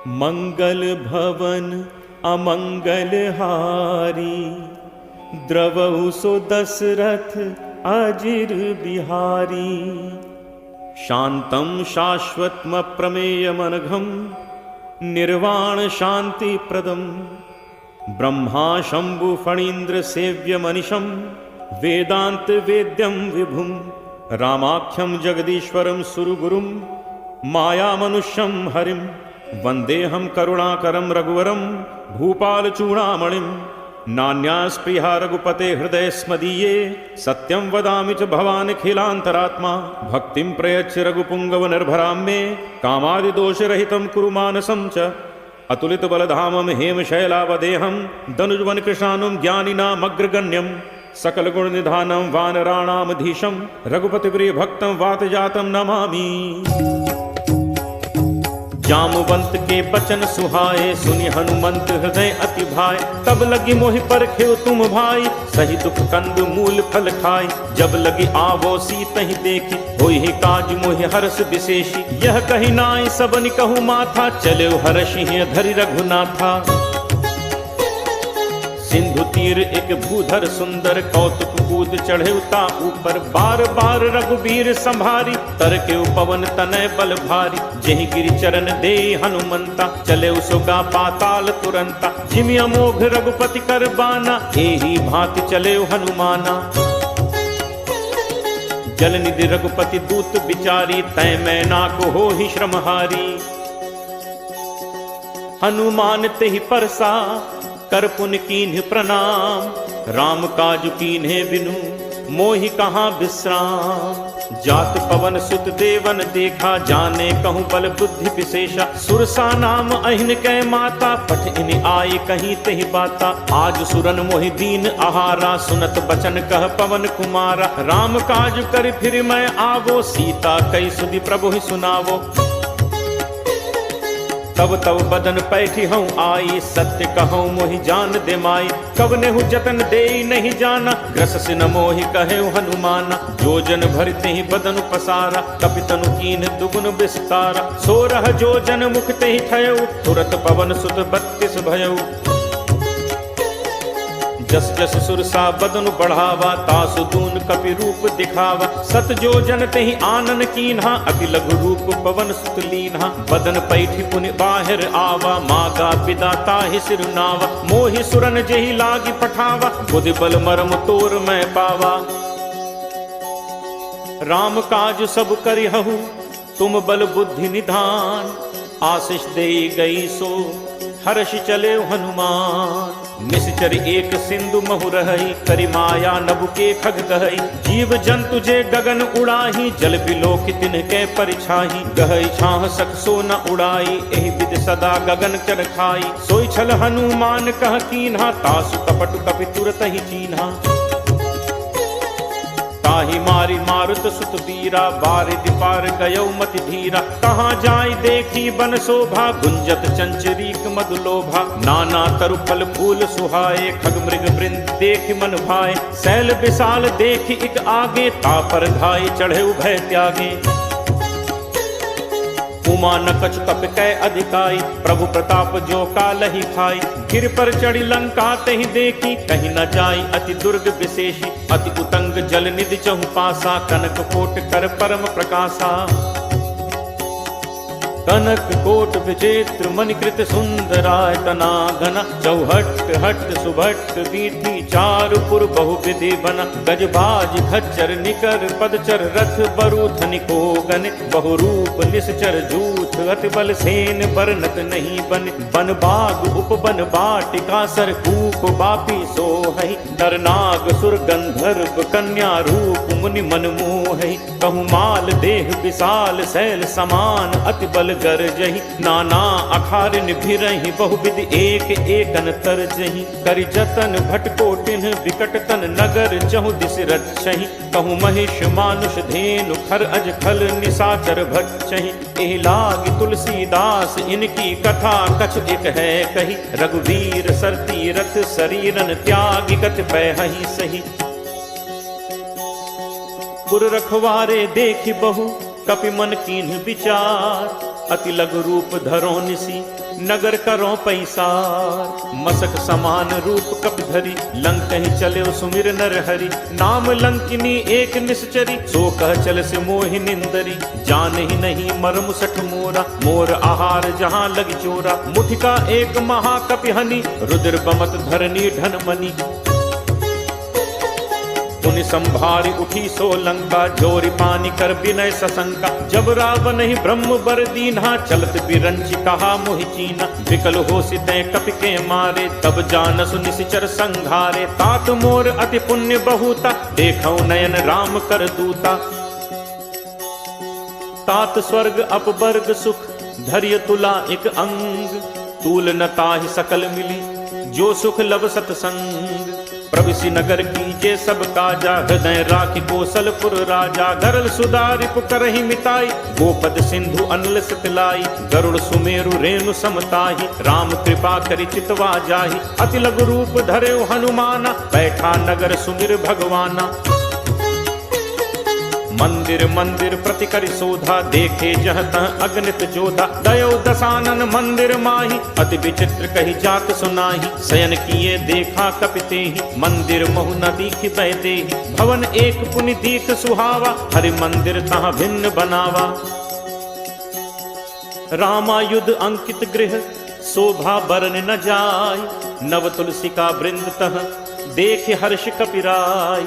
मंगल भवन अमंगल हारी, द्रवहु सो दशरथ अजिर बिहारी। शांतं शाश्वतम प्रमेयमनघं, निर्वाण शांति प्रदम। ब्रह्मा शंभु फणीन्द्र सेव्य मनिशं, वेदांत वेद्यं विभुं। रामाख्यं जगदीश्वरं सुरगुरुं, माया मनुष्यं हरिं। वंदेहं करुणाकरं रघुवरं, भूपाल चूड़ामणिं। नान्यास्पृहा रघुपते हृदय स्मदीये, सत्यं वदामि च भवान् खिलान्तरात्मा। भक्तिं प्रयच्छ रघुपुंगव निर्भरां मे, कामादिदोषरहितं कुरु मानसं च। अतुलित बलधामं हेमशैलावदेहं, दनुजवन कृशानुं ज्ञानिनामग्रगण्यं। सकल गुण निधानं वानराणामधीशं, रघुपति प्रिय भक्तं वातजातं नमामि। जामवंत के बचन सुहाए, सुनि हनुमंत हृदय अति भाए। तब लगी मोहि परखेउ तुम भाई, सही दुख कंद मूल फल खाई। जब लगी आवो सीतहि देखी, होई ही काज मोहि हर्ष विशेषी। यह कही नाई सबनि कहु माथा, चले हर्षि धरि रघुनाथा। सिंधु तीर एक भूधर सुंदर, कौतुक कूद चढ़े ता ऊपर। बार बार रघुबीर संभारी, तरके पवन तनय बल भारी। जेहि गिरि चरण दे हनुमंता, चले सुगा पाताल तुरंता। जिमि अमोघ रघुपति कर बाना, एहि भांति चले हनुमाना। जल निधि रघुपति दूत बिचारी, तय मैं नाको हो ही श्रमहारी। हनुमान तेहि परसा, कर पुन कीन्ह प्रणाम। राम काज कीन्हे बिनु, मोहि कहाँ विश्राम। जात पवन सुत देवन देखा, जाने कहूँ बल बुद्धि विशेषा। सुरसा नाम अहिन कै माता, पठ इन आए कहीं तेहि बाता। आज सुरन मोहि दीन आहारा, सुनत बचन कह पवन कुमारा। राम काज कर फिर मैं आवो, सीता कई सुधि प्रभु ही सुनावो। तब तब बदन पैठी हूँ आई, सत्य कहूँ मोहि जान दे माई। कवनेहु जतन दे नहीं जाना, ग्रस सिन मोहि कहे हनुमाना। जोजन भरते ही बदन पसारा, कपितनु कीन दुगुन विस्तारा। 16 जोजन मुख ते ही ठयऊ, तुरत पवन सुत 32 भयऊ। जस जस सुरसा बदन बढ़ावा, तासु दून कपि रूप दिखावा। 7 जोजन तेहि आनन कीन्हा, अति लघु रूप पवन सुत लीन्हा। बदन पैठी पुनि बाहिर आवा, मागा पिदाता ही सिरुनावा। मोहि सुरन जेहि लागी पठावा, बुद्धि बल मरम तोर मैं पावा। राम काज सब करिहु, तुम बल बुद्धि निधान। आशीष दे गई सो, हर्ष चले हनुमान। निश्चर एक सिंधु महु रही, करि माया नभु के खग कहई। जीव जंतु जे गगन उड़ाही, जल बिलोक तिनके परिछाही। गहई छाह सक सो न उड़ाई, एहि विधि सदा गगन चर खाई। सोई छल हनुमान कह कीन्हा, तासु कपट कपि तुरत ही चीन्हा। ताहि मारी मारुत सुत बीरा, बारिधि पार गयौ मति धीरा। कहाँ जाय देखी बन शोभा, गुंजत चंचरीक मधुलोभा। नाना तरु फल फूल सुहाए, खग मृग वृंद देख मन भाए। शैल विशाल देख इक आगे, तापर घाय चढ़े भय त्यागे। उमा न कछु कप कै अधिकाई, प्रभु प्रताप जो कालहि खाई। गिर पर चढ़ी लंका तेहि देखी, कहीं न जाई अति दुर्ग विशेषी। अति उतंग जल निधि चहु पासा, कनक कोट कर परम प्रकाशा। कनक कोट विचित्र मणिकृत सुंदरायतना घना। चौहट हट सुभट वीथि, चारुपुर बहुविधि बना। गजबाज खच्चर निकर पदचर, रथ बरु धनिको गन। बहुरूप निश्चर जूथ, अति बल सेन बरनत नहीं बन। बन बाग उपवन बाटिका, सर कूप बापी सोहई। नर नाग सुर गंधर्व कन्या, रूप मुनि मन मोहई। कहु माल देह विशाल, शैल समान अति बल गरजहि। नाना अखारिन भिरहि, बहुविधि एक एकन तरजहि। करि जतन भटकोटिन, विकट तन नगर चहु दिस रक्षहि। कहु महिष मानुष धेनु, खर अज खल निशाचर भक्षहि। एहि लागी तुलसीदास, इनकी कथा कछु एक है कही। रघुवीर सर तीरथ, शरीरन त्यागी कत पैहि सही। पुर रखवारे देखि बहु, कपि मन कीन्ह विचार। अति लघु रूप धरो निसी नगर करो पैसार। मसक समान रूप कपि धरी लंक ही चले सुमिर नर हरि। नाम लंकिनी एक निश्चरी सो कह चल से मोहि निंदरी। जान ही नहीं मर्म सठ मोरा मोर आहार जहाँ लग चोरा। मुठिका एक महाकपि हनि रुद्र बमत धरनी धन मनी। पुनि संभारी उठी सो लंका जोरी पानी कर विनय सशंका। जब रावण ही ब्रह्म बर दीन्हा चलत बिरंच कहा मोहि चीना। विकल हो सिते कपि के मारे तब जानसु निशिचर संघारे। तात मोर अति पुण्य बहुता देखौ नयन राम कर दूता। तात स्वर्ग अपवर्ग सुख धैर्य तुला एक अंग। तूल न ताहि सकल मिली जो सुख लब सतसंग। प्रविशि नगर कीजे सब काजा हृदय राखि कौशलपुर राजा। गरल सुधारि पुकरहि मिताई गोपद सिंधु अनल सतलाई। गरुड़ सुमेरु रेणु समताहि राम कृपा करि चितवा जाहि। अति लघु रूप धरे हनुमाना बैठा नगर सुमिर भगवाना। मंदिर मंदिर प्रति करि शोधा देखे जह तह अगणित जोधा। दयो दसानन मंदिर माही अति विचित्र कही जात सुनाही। शयन किए देखा कपि तेहि मंदिर महु न दीखि बैदेहि। भवन एक पुनि दीख सुहावा हरि मंदिर तहाँ भिन्न बनावा। रामायुध अंकित गृह शोभा बरन न जाय। नव तुलसिका वृंद तह देख हर्ष कपिराय।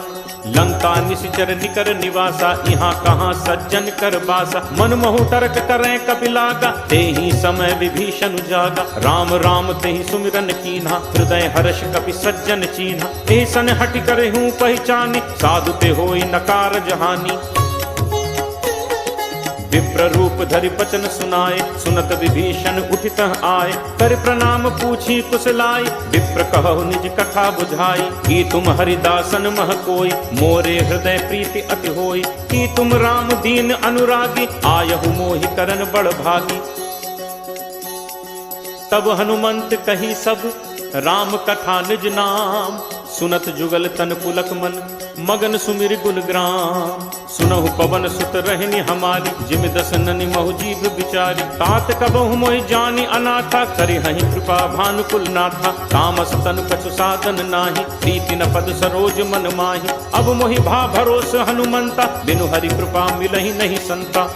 लंका निशिचर निकर निवासा यहाँ कहाँ सज्जन कर बासा। मन महु तर्क करें कपिलागा तेहि समय विभीषण जागा। राम राम तेहि सुमिरन कीन्हा हृदय हर्ष कपि सज्जन चीन्हा। एहि सन हटि करे हूँ पहचानी साधु ते होई नकार जहानी। विप्र रूप धरि बचन सुनाए सुनत विभीषण उठित आए। कर प्रणाम पूछी कुशलाई विप्र कहु निज कथा बुझाई। कि तुम हरिदासन मह कोई मोरे हृदय प्रीति अति होई। कि तुम राम दीन अनुरागी आयहु मोहि करन बड़ भागी। तब हनुमंत कही सब राम कथा निज नाम। सुनत जुगल तन पुलक मन मगन सुमिर गुण ग्राम। सुनहु पवन सुत रहनी हमारी जिम दस ननि महु जीव बिचारी। तात कबहु मोहि जानी अनाथा करि हहि कृपा भानुकुल नाथा। तामस तन कछु साधन नाही प्रीति न पद सरोज मन माही। अब मोहि भा भरोस हनुमंता बिनु हरि कृपा मिलहि नहीं संता।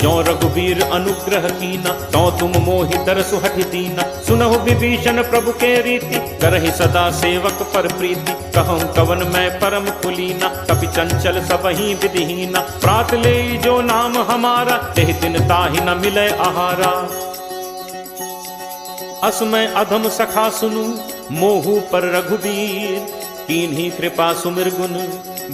जो रघुवीर अनुग्रह कीना तो तुम मोहि तरसु हठि दीना। सुनहु विभीषण प्रभु के रीति करहि सदा सेवक पर प्रीति। कहूँ कवन मैं परम कुलीना कपि चंचल सबहि विधिहीना। प्रात ले जो नाम हमारा तेहि दिन ताहि न मिले आहारा। असमय अधम सखा सुनु मोहु पर रघुवीर। कीन्ही कृपा सुमिर गुण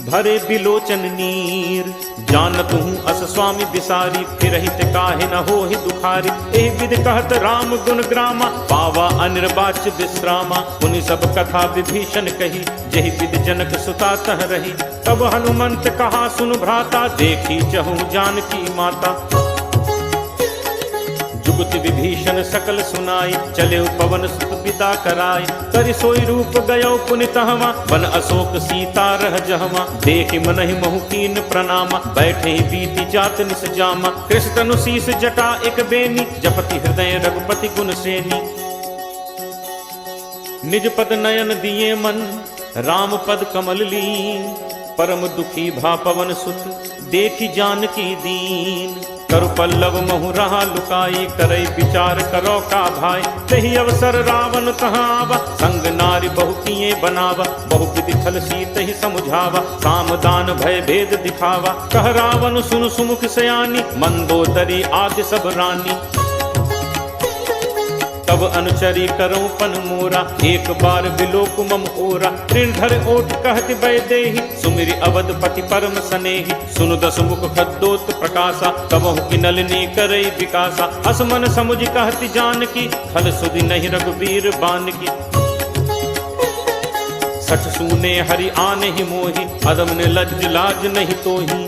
भरे बिलोचन नीर। जानत हूँ अस स्वामी बिसारी फिरहित काहे न होहि दुखारी। एहि विधि कहत राम गुण ग्रामा पावा अनिर्वाच्य विश्रामा। पुनि सब कथा विभीषण कही जेहि विधि जनक सुता तह रही। तब हनुमंत कहा सुन भ्राता देखी चहु जानकी माता। जुगति विभीषण सकल सुनाई चले पवन सुत पिता कराई। करि सोई रूप गयो पुनि तहवा वन अशोक सीता रह जहवा। देखि मनहि महु कीन प्रणामा बैठे ही बीती जात निस जामा। कृष्ण तनु शीस जटा एक बेनी जपति हृदय रघुपति गुण सेनी। निज पद नयन दिए मन राम पद कमल लीन। परम दुखी भा पवन सुत देखि जानकी दीन। करु पल्लव महु रहा लुकाई करई विचार करो का भाई। तही अवसर रावण तहाँ आवा संग नारी बहु किए बनावा। बहु विधि छल सीत ही समुझावा साम दान भय भेद दिखावा। कह रावण सुन सुमुख सयानी मंदोदरी आदि सब रानी। तब अनुचरी करो पन मोरा एक बार बिलोक मम ओरा। त्रिधर ओट कहति बैदेहि सुमिरि अवधपति परम सनेहि। सुनु दस मुख खद्दोत प्रकाशा कबहु की नलिनी करई विकासा। असमन समुझ कहति जानकी खल सुधि नहीं रघुवीर बानकी। सठ सूने हरि आने ही मोहि अदम ने लज्ज लाज नहीं तोहि।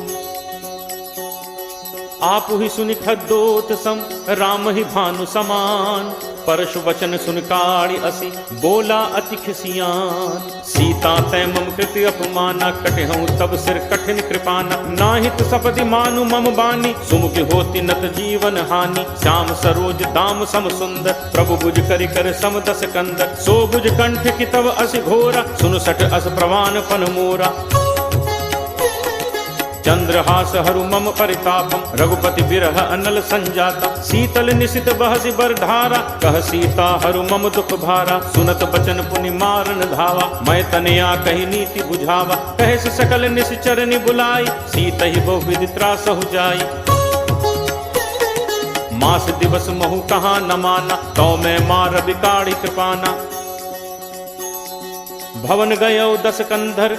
आप ही सुनि खद्दोत सम राम ही भानु समान। परश वचन सुन काढ़ी असी बोला अति खिसियान। सीता तै मम कृति अपमाना कटहूँ तब सिर कठिन कृपाना। नाहित सपदि मानु मम बानी सुमुख होती नत जीवन हानि। श्याम सरोज दाम सम सुंदर प्रभु भुज करि कर सम दस कंदर। सो भुज कंठ की तब अस घोरा सुन सट अस प्रवान पन मोरा। चंद्रहास हरु मम परितापम रघुपति बिरह अनल संजाता। शीतल निशित बहसि बर धारा कह सीता हरु मम दुख भारा। सुनत बचन पुनि मारन धावा मैं तनया कही नीति बुझावा। कहे सकल निश्चरनि बुलाई सीतहि बहु विधि त्रासहु जाई। मास दिवस महु कहाँ न माना तो मैं मार बिकाड़ी कृपाना। भवन गयो दस कंधर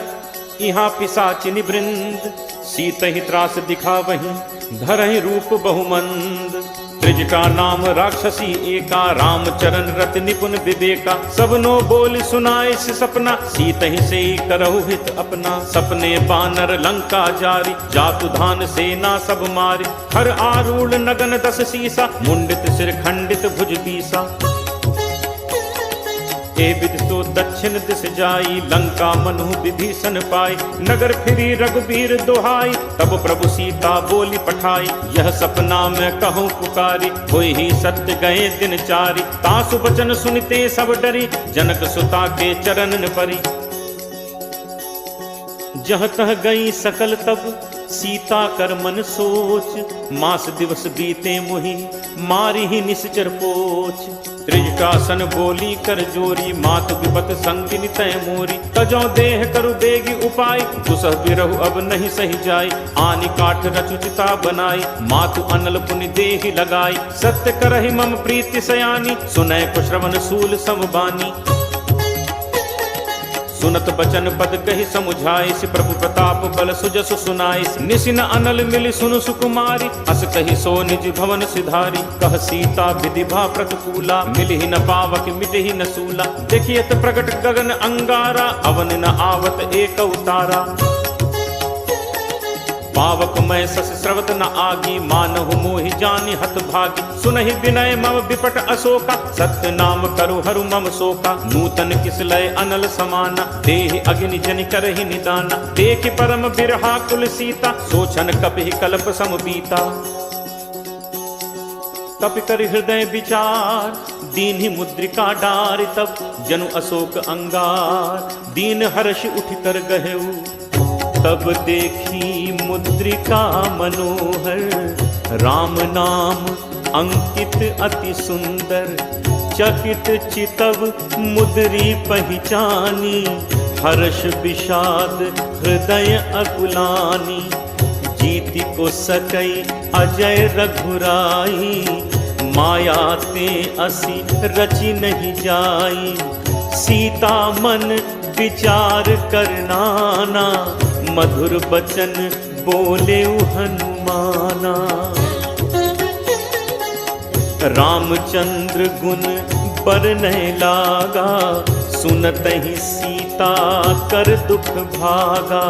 यहाँ पिशाचिनी वृंद। सीत ही त्रास दिखा वहीं धरहि रूप बहुमंद। त्रिजटा नाम राक्षसी एका रामचरण रत निपुण विवेका। सबनो बोल सुनाए से सपना सीत ही से करहु हित अपना। सपने बानर लंका जारी जातु धान सेना सब मारी। हर आरूढ़ नगन दस सीसा मुंडित सिर खंडित भुज बीसा। विधि तो दक्षिण दिस जाई लंका मनु विभीषण पाई। नगर फिरी रघुबीर दोहाई तब प्रभु सीता बोली पठाई। यह सपना मैं कहूँ पुकारी होई ही सत्य गए दिन चारी। तासु बचन सुनते सब डरी जनक सुता के चरणन परी। जह तह गई सकल तब सीता कर मन सोच। मास दिवस बीते मुहि मारी ही निश्चर पोच। त्रिजटासन बोली कर जोरी मात विपत संगिनी तय मोरी। तजो देह करु बेगी उपाय दुसह बिरहु अब नहीं सही जाय। आनि काठ रचुचिता बनाई मातु अनल पुनि देहि लगाई। सत्य करहि मम प्रीति सयानी सुनय को श्रवण सूल समबानी। सुनत बचन पद कही समुझाई सि प्रभु प्रताप बल सुजसु सुनाई। निसिन अनल मिलि सुनु सुकुमारी अस कही सो निज भवन सिधारी। कह सीता विधि भा प्रतिकूला मिलहि न पावक मिटहि न सूला। देखियत प्रकट गगन अंगारा अवन न आवत एक उतारा। पावक मैं सस स्रवत न आगी मानहु मोहि जानि हत भागी। सुनहि विनय मम विपट अशोका सत्य नाम करु हरु मम शोका। नूतन किसलय अनल समाना देहि अग्नि जनि करहि निदाना। देखि परम बिरहा कुल सीता सोचन कपिहि कल्प सम बीता। कपि कर हृदय विचार दीन्हि मुद्रिका डारि तब। जनु अशोक अंगार दीन हर्ष उठ कर गहेऊ। तब देखी मुद्रिका मनोहर राम नाम अंकित अति सुंदर। चकित चितव मुद्री पहचानी हर्ष विषाद हृदय अकुलानी। जीति को सकई अजय रघुराई माया ते असी रचि नहीं जाई। सीता मन विचार करनाना मधुर बचन बोले हनुमाना। रामचंद्र गुण बरनय लागा सुनत ही सीता कर दुख भागा।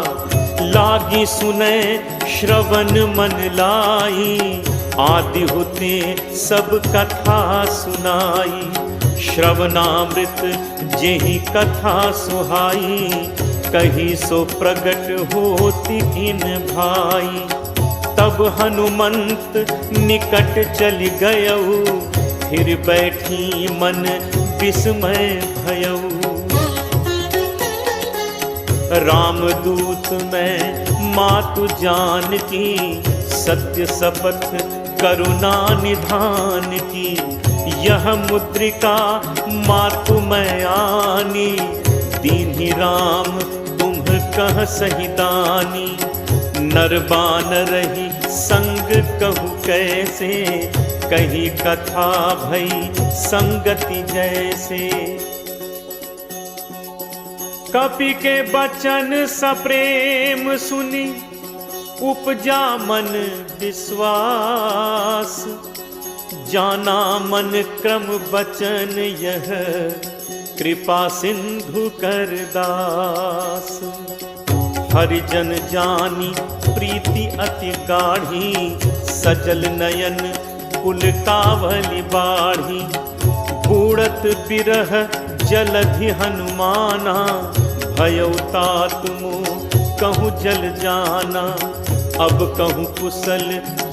लागी सुने श्रवण मन लाई आदि होते सब कथा सुनाई। श्रवणामृत जेहि कथा सुहाई कही सो प्रगट होती इन भाई। तब हनुमंत निकट चल गयऊ फिर बैठी मन विस्मय भयऊ। रामदूत मैं मातु जान की सत्य शपथ करुणा निधान की। यह मुद्रिका मातु मैं आनी दीन्हि राम तुम कह सही दानी। नरबान रही संग कहु कैसे कही कथा भई संगति जैसे। कपि के बचन सप्रेम सुनी उपजा मन विश्वास। जाना मन क्रम बचन यह कृपा सिंधु कर दास। हरिजन जानी प्रीति अति गाढ़ी सजल नयन कुल कावली बाढ़ी। बूढ़त बिरह जलधि हनुमाना, भयउ तात मोह कहूँ जल जाना। अब कहूँ कुशल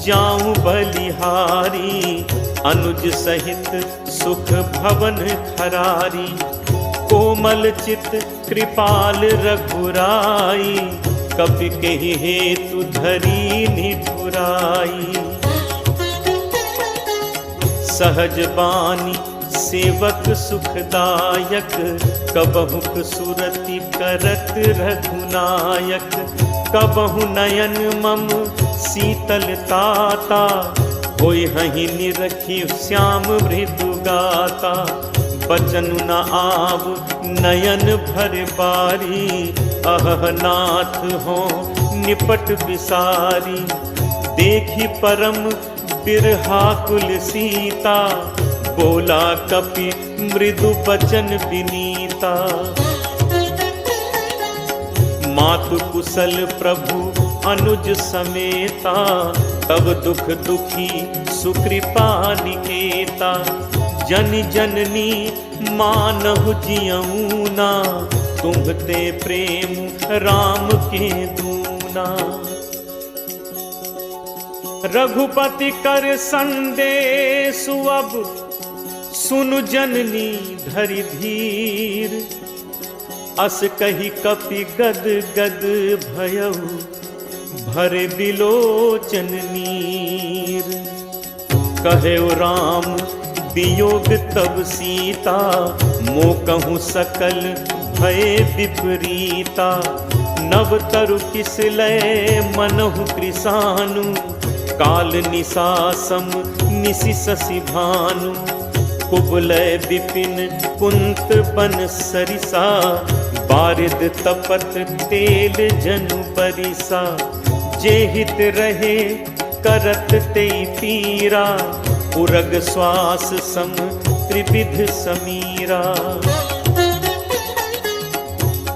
जाऊं बलिहारी, अनुज सहित सुख भवन खरारी। कोमल चित कृपाल रघुराई, कपि केहि हेतु धरी निठुराई। सहज बानी सेवक सुखदायक, कबहुक सुरति करत रघुनायक। कबहु नयन मम शीतल ताता, होय हहि निरखी श्याम मृदु गाता। बचनु न आव नयन भर बारी, अहह नाथ हो निपट बिसारी। देखी परम बिरहा कुल सीता, बोला कपि मृदु बचन विनीता। मातु कुशल प्रभु अनुज समेता, तब दुख दुखी सुकृपा निकेता। जन जननी मानहु जियऊना, तुम्हते प्रेम राम के दूना। रघुपति कर संदेशु अब, सुनु जननी धरि धीर। अस कही कपि गद गद भयउ, भरे बिलोचन नीर। कहेउ राम वियोग तब सीता, मो कहूँ सकल भय विपरीता। नव तरु किस लय मनहु कृसानु, काल निसासम निसि शशि भानु। कुबलय विपिन कुंत बन सरिसा, बारिद तपत तेल जनु परिसा। जे हित रहे करत ते पीरा, उरग श्वास सम त्रिविध समीरा।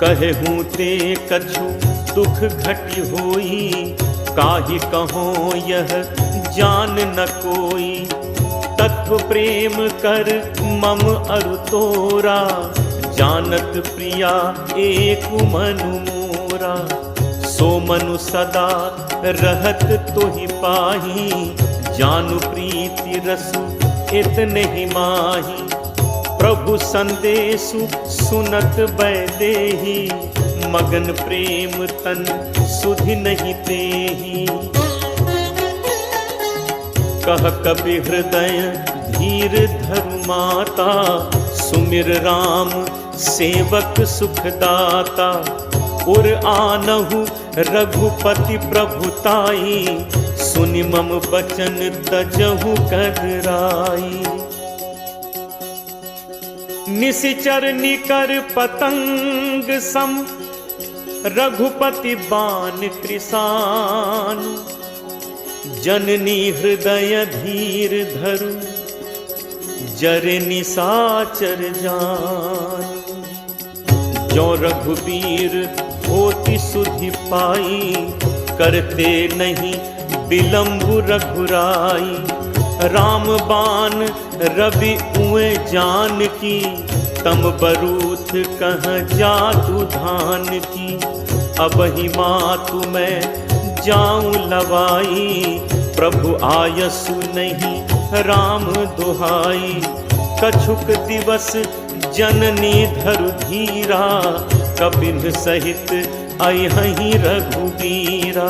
कहूँ ते कछु दुख घटि होई, काहि कहो यह जान न कोई। तत्व प्रेम कर मम अरु तोरा, जानत प्रिया एक मनु मोरा। सो मनु सदा रहत तोहि पाही, जानु प्रीति रसु इतने ही माही। प्रभु संदेशु सुनत बैदेही, मगन प्रेम तन सुधि नहीं तेही। कह कपि हृदय धीर धरु माता, सुमिर राम सेवक सुखदाता। उर आनहु रघुपति प्रभुताई, सुनि मम बचन तजहु कदराई। निशिचर निकर पतंग सम, रघुपति बान कृसान। जननी हृदय धीर धरु, जरे निसाचर जान। जो रघुबीर होति सुधि पाई, करते नहीं विलंबु रघुराई। राम बान रवि उए जान की, तम बरूथ कह जातु धान की। अब ही मातु मैं जाऊं लवाई, प्रभु आयसु नहीं राम दुहाई। कछुक दिवस जननी धरु धीरा, कपिन सहित अयहि रघुबीरा।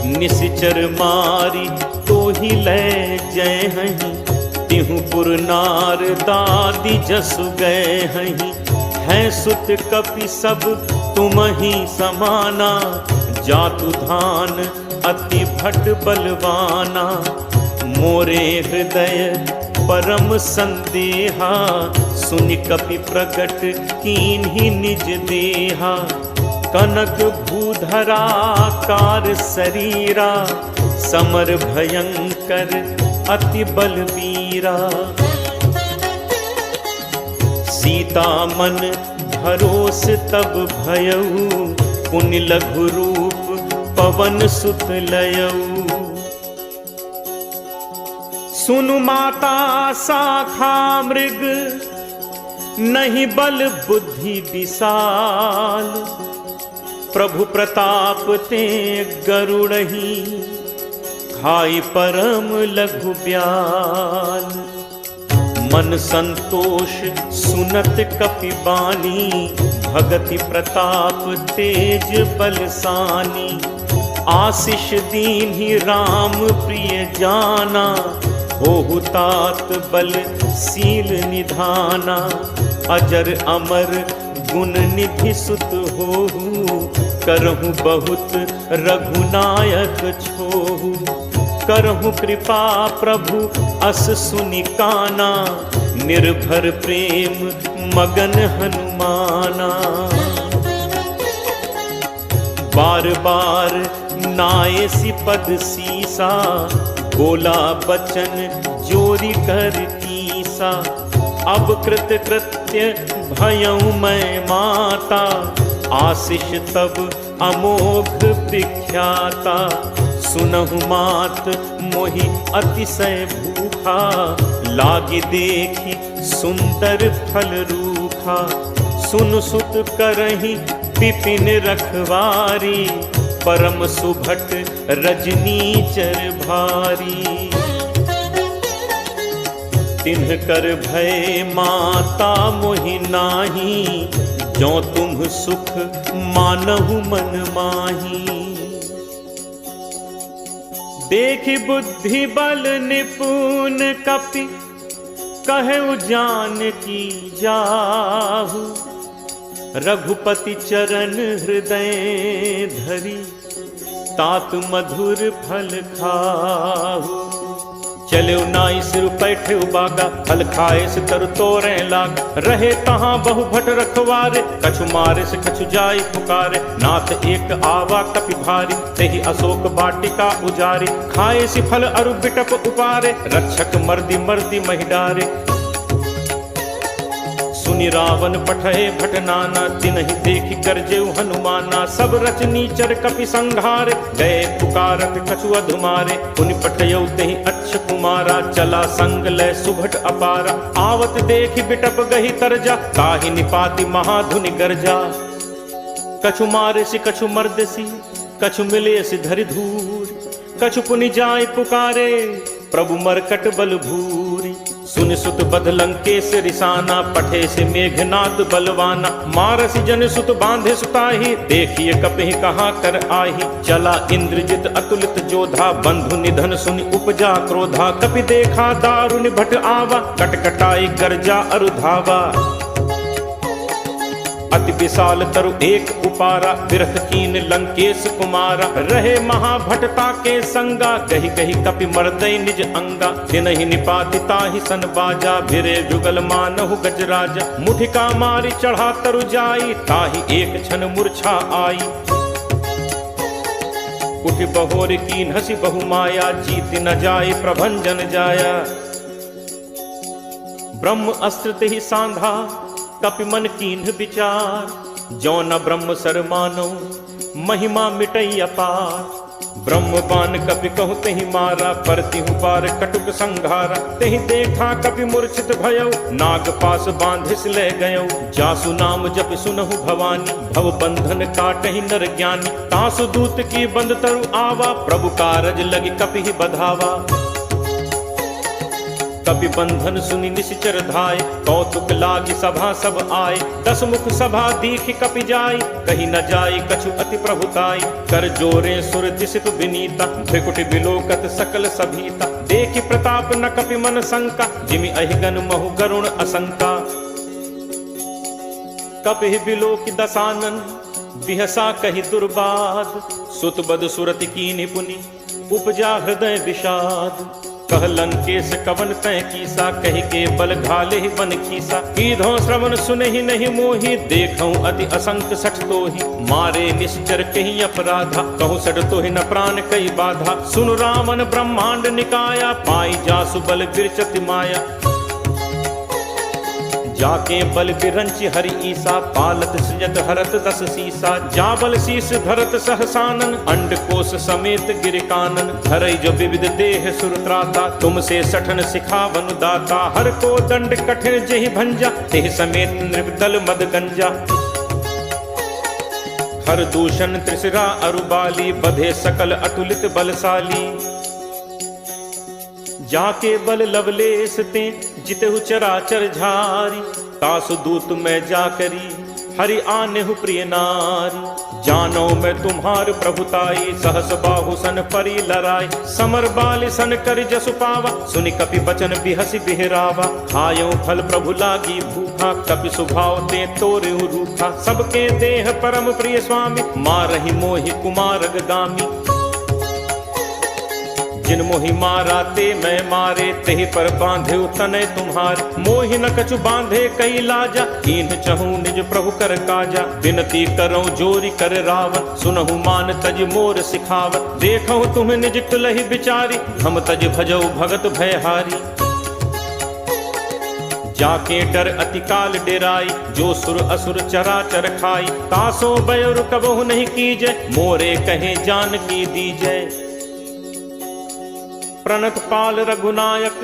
निशिचर मारी तो ही ले जय हहीं, तिहु पुर नार दादी जसु गए हहीं। हैं सुत कपि सब तुम ही समाना, जातु धान अति भट बलवाना। मोरे हृदय परम संदेहा, सुनि कपि प्रगट कीन्ही निज देहा। कनक भूधराकार शरीरा, समर भयंकर अति बलवीरा। सीता मन भरोस तब भयऊ, पुनि लघु रूप पवन सुत लयऊ। सुनु माता शाखा मृग, नहीं बल बुद्धि विशाल, प्रभु प्रताप ते गरुड़ही, खाई परम लघु ब्याल। मन संतोष सुनत कपि बानी, भगति प्रताप तेज बलसानी। आशीष दीन्हि राम प्रिय जाना, होहु तात बल सील निधाना। अजर अमर गुण निधि सुत होहु, करहु बहुत रघुनायक छोहु। करहु कृपा प्रभु अस सुनि काना, निर्भर प्रेम मगन हनुमाना। बार बार नायसी पद सीसा, बोला बचन जोरी कर कीसा। अब कृत कृत्य भयउ मैं माता, आशीष तब अमोघ विख्याता। सुनहु मात मोहि अतिशय भूखा, लागी देखी सुंदर फल रूखा। सुन सुत करहि विपिन रखवारी, परम सुभट रजनीचर भारी। तिन्ह कर भय माता मोहि नाही, जो तुम सुख मानहु मन माही। देखि बुद्धि बल निपुण कपि, कहु जानकी जाहु। रघुपति चरण हृदय धरी, तात मधुर फल खाहु। चले नाई सिर पैठे बागा, फल खाए से तरु तोरे लाग। रहे तहाँ बहु भट रखवारे, कछु मारे से कछु जाई पुकारे। नाथ एक आवा कपि भारी, तेहि अशोक वाटिका उजारी। खाए से फल अरु बिटप उपारे, रक्षक मर्दी मर्दी महि डारे। सुनि रावण पठए भट नाना, तिन्हि देखि करजेउ हनुमाना। सब रचनीचर कपि संघारे, गए पुकारत कछु अधुमारे। पुनि पठयउ तेहि अच्छ कुमारा, चला संग लय सुभट अपारा। आवत देखि बिटप गही तरजा, ताहि निपाति महाधुनि गर्जा। कछु मारे सि कछु मर्दसी, कछु मिले सि धरि धूर। कछु पुनि जाय पुकारे, प्रभु मरकट बल भूरी। सुन सुत बध लंकेश रिसाना, पठे से मेघनाद बलवाना। मारसी जन सुत बांधे सुताही, देखिए कपहि कहाँ कर आही। चला इंद्रजित अतुलित जोधा, बंधु निधन सुनि उपजा क्रोधा। कपि देखा दारुनि भट आवा, कटकटाई गर्जा अरुधावा। अति विशाल तरु एक उपारा, बिरथ कीन लंकेश कुमारा। रहे महाभटता के संगा, कही कही कपि मर्दय निज अंगा। तिनहि निपाति ताहि सन बाजा, भिरे जुगल मानहु गजराजा। मुठिका मारी चढ़ा तरु जाई, ताहि एक क्षण मूर्छा आई। उठि बहोर कीन हसी बहु माया, जीत न जाय प्रभंजन जाया। ब्रह्म अस्त्र तेहि सांधा, कपि मन कीन्ह विचार। जो न ब्रह्म सर मानो, महिमा मिटई अपार। ब्रह्म बान कपि कहु तेहि मारा, परतिहु पार कटुक संघारा। तेहि देखा कपि मूर्छित भयउ, नाग पास बांधिस ले गयउ। जासु नाम जप सुनहु भवानी, भव बंधन काटहि नर ज्ञानी। तासु दूत की बंद तरु आवा, प्रभु कारज लगी कपि बधावा। कपि बंधन सुनि निश्चर धाय, कौतुक लागी सभा सब आए। दस मुख सभा दीखि कपि जाई, कही न जाई कछु अति प्रभुताई। कर जोरे सुर दिसित विनीता, भ्रिकुटि बिलोकत सकल सभीता। देखि प्रताप न कपि मन शंका, जिमि अहिगन महु गरुण असंका। कपि बिलोकि दसानन, बिहसा कहि दुर्बाद। सुत बद सुरति कीन्हि पुनि, उपजा हृदय विषाद। कह लंकेश कवन तय कीसा, कहि के बल घाले ही बन खीसा। कीधो श्रवण सुनहि नहीं मोहि, देखऊं अति असंक सठ तोहि। मारे निश्चर कहि अपराधा, कहूँ सठ तोहि न प्राण कई बाधा। सुन रावण ब्रह्मांड निकाया, पाई जासु बल बिरचति माया। जाके बल बिरंच हरि ईसा, पालत सृजत हरत दस सीसा। जाबल शीस धरत सहसानन, अंड कोश समेत गिर कानन। धरई जो विविध देह सुरत्राता, तुमसे सठन सिखावन दाता। हर को दंड कठिन जहि भंजा, तेह समेत नृपदल मद गंजा। हर दूषण त्रिशिरा अरुबाली, बधे सकल अतुलित बलशाली। जाके बल लवलेस ते, जितहु चराचर झारी। तासु दूत मैं जाकरी, हरि आनेहु प्रिय नारी। जानो मैं तुम्हार प्रभुताई, सहस बाहु सन परी लराई। समर बाल सन कर जसु पावा, सुनि कपि बचन बिहसि बिहरावा। खायो फल प्रभु लागी भूखा, कपि सुभाव ते तोरेउ रूखा। सबके देह परम प्रिय स्वामी, मारहि मोहि कुमारग गामी। जिन मोहि मारा ते मैं मारे, तेहि पर बांधे तनय तुम्हार। मोहि न कछु बांधे कई लाजा, कीन्ह चहूँ निज प्रभु कर काजा। विनती करऊँ जोरी कर रावण, सुनहु मान तज मोर सिखावत। देखहु तुम निज तुलहि बिचारी, हम तज भजऊ भगत भयहारी। जाके डर अति काल डेराई, जो सुर असुर चराचर खाई। तासो बयरु कबहु नहीं कीजय, मोरे कहे जान की दीजय। प्रणत पाल रघुनायक,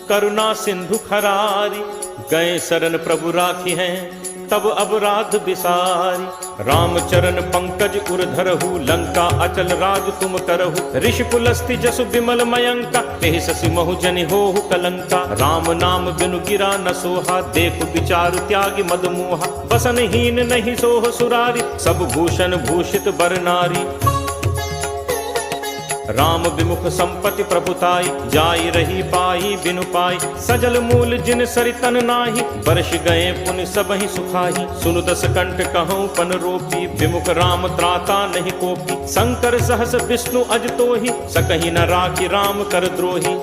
करुणा सिंधु खरारी। गए शरण प्रभु राखी हैं, तब अपराध बिसारी। रामचरण पंकज उर धरहु, लंका अचल राज तुम करहु। ऋषि पुलस्ति जसु विमल मयंका, तेहि ससि महु जनि होहु कलंका। राम नाम बिनु गिरा न सोहा, देख विचारु त्यागी मद मोहा। बसनहीन नहीं सोह सुरारी, सब भूषण भूषित बर नारी। राम विमुख संपत्ति प्रभुताई, जाई रही पाई बिनु पाई। सजल मूल जिन सरितन नाही, वर्ष गए पुनि सबहि सुखाही। सुनु दस कंठ कहूँ पन रोपी, विमुख राम त्राता नहीं कोपी। शंकर सहस विष्णु अज तोहि, सकहि न राखी राम कर द्रोही।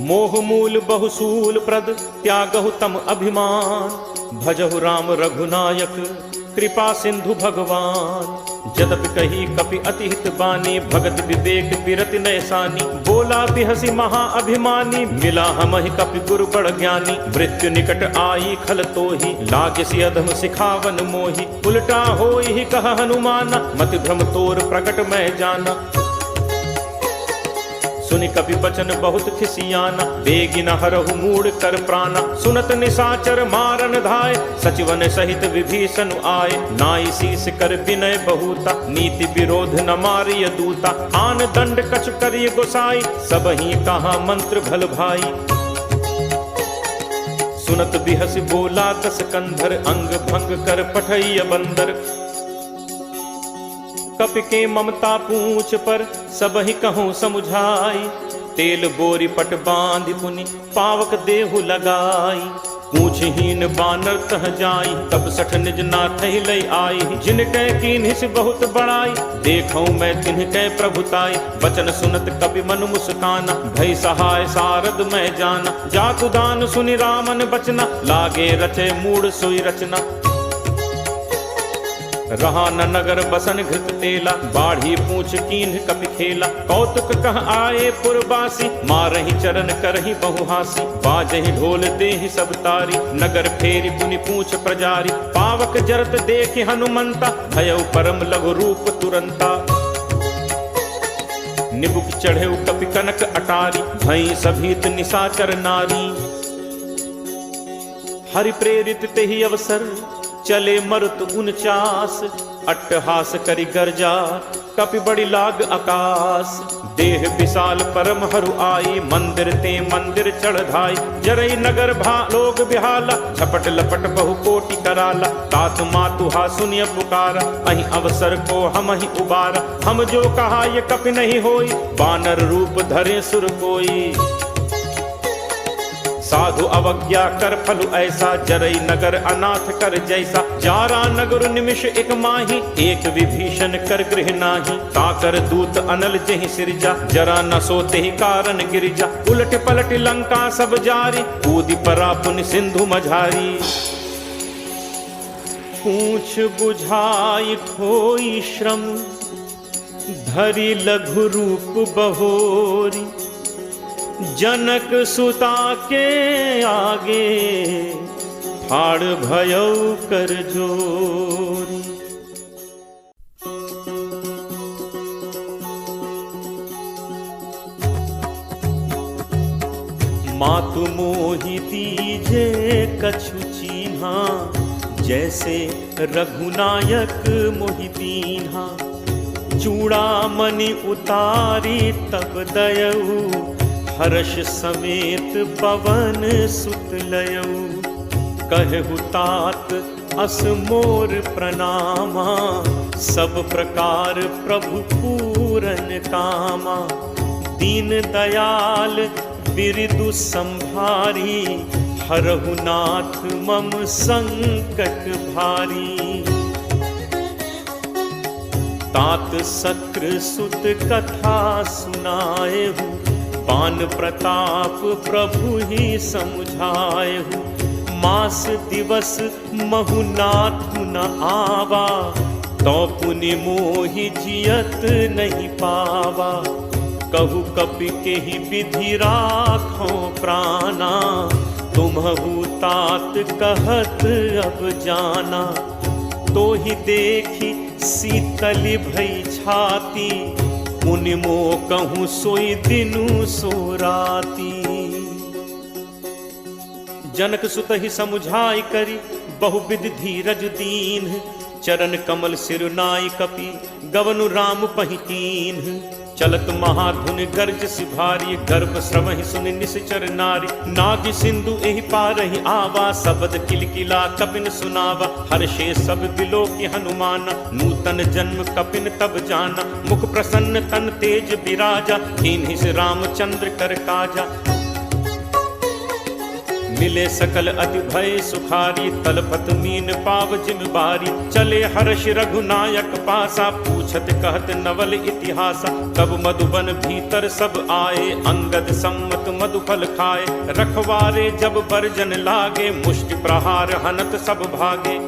मोह मूल बहुसूल प्रद, त्यागहु तम अभिमान। भजहु राम रघुनायक, कृपा सिंधु भगवान। जदपि कही कपि अति हित बानी, भगत विवेक बिरति नैसानी। बोला बिहसी महा अभिमानी, मिला हमहि कपि गुरु बड़ ज्ञानी। मृत्यु निकट आई खल तोहि, लागसी अधम सिखावन मोहि। उल्टा होई ही कह हनुमाना, मति भ्रम तोर प्रकट मैं जाना। सुनि कपि बचन बहुत खिसियाना, बेगिन हरहु मूढ़ कर प्राणा। सुनत निशाचर मारन धाय, सचिवन सहित विभीषण आए। नाई शीस कर विनय बहुता, नीति विरोध न मारिय दूता। आन दंड कछ करिय गोसाई, सबहि कहा मंत्र भल भाई। सुनत बिहस बोला दस कंधर, अंग भंग कर पठैय बंदर। कपि के ममता पूछ पर, सबहि कहूँ समुझाई। तेल बोरी पट बांधि पुनि, पावक देहु लगाई। पूछहीन बानर तह जाई, तब सठ निज नाथ लई आई। जिनकै कीन्हिस बहुत बड़ाई, देखऊँ मैं तिनकै प्रभुताई। बचन सुनत कपि मन मुस्काना, भई सहाय सारद मैं जाना। जातु दान सुनि रामन बचना, लागे रचे मूढ़ सोई रचना। रहा न नगर बसन घृत तेला, बाढ़ी पूछ कीन्ह कपि खेला। कौतुक कह आए पुरवासी, मारहि चरण करहि बहुहासी। बाजहि ढोल देहि सब तारी, नगर फेरि पुनि पूछ प्रजारी। पावक जरत देखि हनुमंता, भयउ परम लघु रूप तुरंता। निबुक चढ़ेउ कपि कनक अटारी, भई सभीत निशाचर नारी। हरि प्रेरित तेहि अवसर, चले मरुत 49। अट्टहास करि गर्जा, कपि बड़ी लाग आकाश। देह विशाल परम हरु आई, मंदिर ते मंदिर चढ़ धाई। जरई नगर लोग बिहाला, झपट लपट बहु कोटि कराला। तात मातु हा सुनिय पुकारा, अहि अवसर को हम ही उबारा। हम जो कहा ये कपि नहीं होई, बानर रूप धरे सुर कोई। साधु अवज्ञा कर फलु ऐसा, जरई नगर अनाथ कर जैसा। जारा नगर निमिष एक माही, एक विभीषण कर गृह नाही। ताकर दूत अनल जहि सिरजा, जरा न सोते ही कारण गिरिजा। उलट पलट लंका सब जारी, कूदि परा पुनि सिंधु मझारी। पूछ बुझाई खोई श्रम, धरि लघु रूप बहोरी। जनक सुता के आगे ठाड़ भयउ कर जोरी। मातु मोहि दीजे कछु चीन्हा, जैसे रघुनायक मोहि दीन्हा। चूड़ामणि उतारी तब दयऊ, हर्ष समेत पवन सुत लयऊ। कहु तात अस मोर प्रणामा, सब प्रकार प्रभु पूरन कामा। दीन दयाल बिरदु संभारी, हरहु नाथ मम संकट भारी। तात शक्र सुत कथा सुनाएहु, बान प्रताप प्रभु ही समुझाएहु। मास दिवस महु नाथ न आवा, तो पुनि मोहि जियत नहीं पावा। कहु कपि के ही विधि राखो प्राणा, तुम्हु तात कहत अब जाना। तो ही देखी शीतली भई छाती, मुनि मो कहूँ सोई दिनु सो राती। जनक सुत ही समुझाई करी, बहुविध धीरज दीन। चरण कमल सिर नाई कपि, गवनु राम पहितीन। चलत महाधुन गर्ज सिभारी, गर्भ श्रवहि सुन निश्चर नारी। नाग सिंधु एहि पारहि आवा, शब्द किलकिला कपिन सुनावा। हर्षे सब बिलो की हनुमान, नूतन जन्म कपिन तब जाना। मुख प्रसन्न तन तेज विराजा, कीन्हि से रामचंद्र कर काजा। मिले सकल अति भय सुखारी, तलपत मीन पाव जिम बारी। चले हर्ष रघुनायक पासा, पूछत कहत नवल इतिहासा। कब मधुबन भीतर सब आए, अंगद सम्मत मधुफल खाए। रखवारे जब बरजन लागे, मुष्टि प्रहार हनत सब भागे।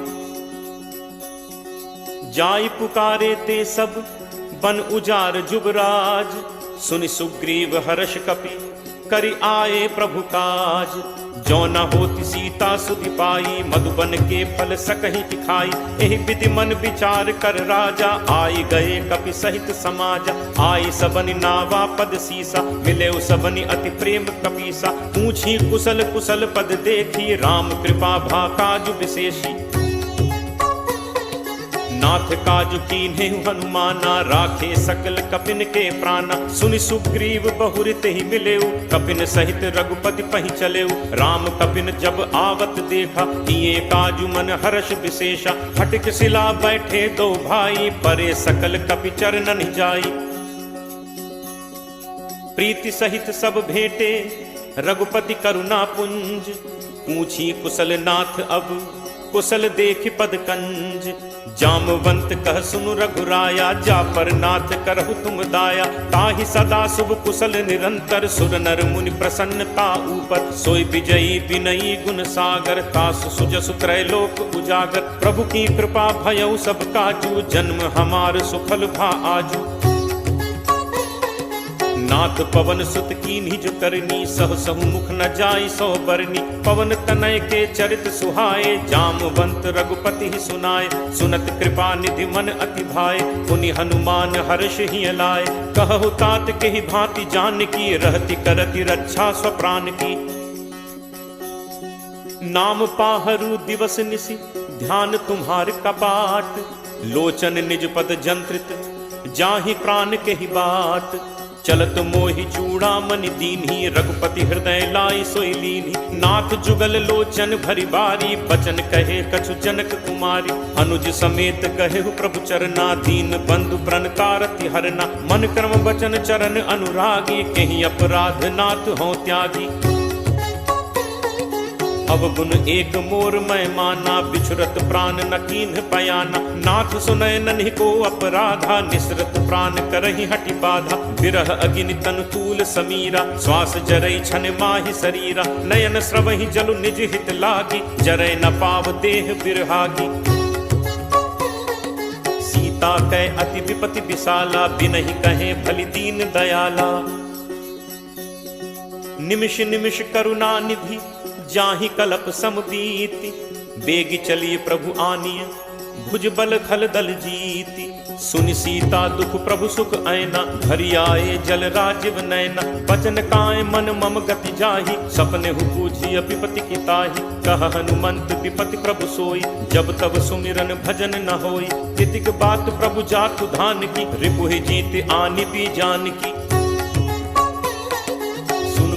जाई पुकारे ते सब बन उजार जुबराज। सुनि सुग्रीव हर्ष कपि, करि आए प्रभु काज। जो न होती सीता सुधि पाई, मधुबन के फल सकहि खाई। एहि विधि मन विचार कर राजा, आई गए कपि सहित समाजा। आई सबनि नावा पद सीसा, मिले सबनि अति प्रेम कपीसा। पूछी कुशल कुशल पद देखी, राम कृपा भा काजु विशेषी। नाथ काजु कीन्हे हनुमाना, राखे सकल कपिन के प्राणा। सुनि सुग्रीव बहुरित ही मिलेऊ, कपिन सहित रघुपति पहि चलेऊ। राम कपिन जब आवत देखा, किए काजु मन हर्ष विशेषा। हटिक शिला बैठे दो भाई, परे सकल कपि चरणन जाई। प्रीति सहित सब भेंटे, रघुपति करुणा पुंज। पूछी कुशल नाथ अब, कुशल देखि पद कंज। जामवंत कह सुनु रघुराया, जा पर नाथ करहु तुम दाया। ताहि सदा शुभ कुशल निरंतर, सुर नर मुनि प्रसन्नता ऊपर। सोई विजयी विनयी गुण सागर, तासु सुजसु त्रैलोक उजागर। प्रभु की कृपा भयउ सब काजू, जन्म हमार सुखल भा आजू। नाथ पवन सुत कीन्हि जो करनी, सह सहु मुख न जाई सो बरनी। पवन तनय के चरित सुहाए, जामवंत रघुपति ही सुनाए। सुनत कृपा निधि मन अति भाए, पुनि हनुमान हर्ष ही लाए। कहु तात के ही भांति जान की, रहति करति रक्षा स्वप्राण की। नाम पाहरू दिवस निशि, ध्यान तुम्हार कपाट। लोचन निज पद जंत्रित, जाहि प्राण के ही बाट। चलत मोहि चूड़ामणि दीन्ही, रघुपति हृदय लाई सोई लीन्ही। नाथ जुगल लोचन भरी बारी, बचन कहे कछु जनक कुमारी। अनुज समेत कहेहु प्रभु चरना, दीन बंधु प्रणतारति हरना। मन क्रम बचन चरण अनुरागी, कहीं अपराध नाथ हो त्यागी। अवगुण एक मोर मैं माना, बिछुरत प्राण न कीन्ह पयाना। नाथ सुनय नन्हि को अपराधा, निसरत प्राण करहि हटि बाधा। विरह अग्नि तनु तूल समीरा, श्वास जरई छन माहि शरीरा। नयन स्रवहि जलु निज हित लागी, जरय न पाव देह बिरहागी। सीता कै अति विपति विशाला, बिनहि कहे भलि दीन दयाला। निमिष निमिष करुणा निधि जाहि कलप सम बीती, बेगी चलिए प्रभु आनिय भुज बल खल दल जीती। सुनि सीता दुख प्रभु सुख ऐना, हरि आए जल राजीव नैना। बचन काय मन मम गति जाहि, सपने हु पूजिय विपति की ताहि। कह हनुमंत विपति प्रभु सोई, जब तब सुमिरन भजन न होई। तितिक बात प्रभु जातु धान की, रिपुहि जीत आनि भी जान की।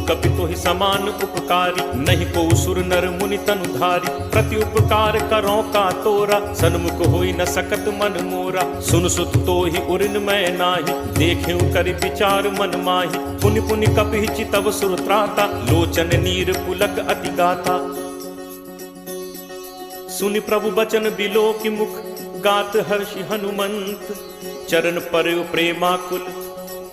कपि तोहि समान उपकारी, नहीं को सुर नर मुनि तनुधारी। प्रति उपकार करो का तोरा, सन्मुख होई न सकत मन मोरा। सुन सुत तोहि उरिन मैं नाही, देखेउ करि विचार मन माही। पुनि पुनि कपि चितव सुर त्राता, लोचन नीर पुलक अति गाता। सुनि प्रभु बचन बिलो की मुख, गात हर्षि हनुमंत। चरण परयो प्रेमाकुल,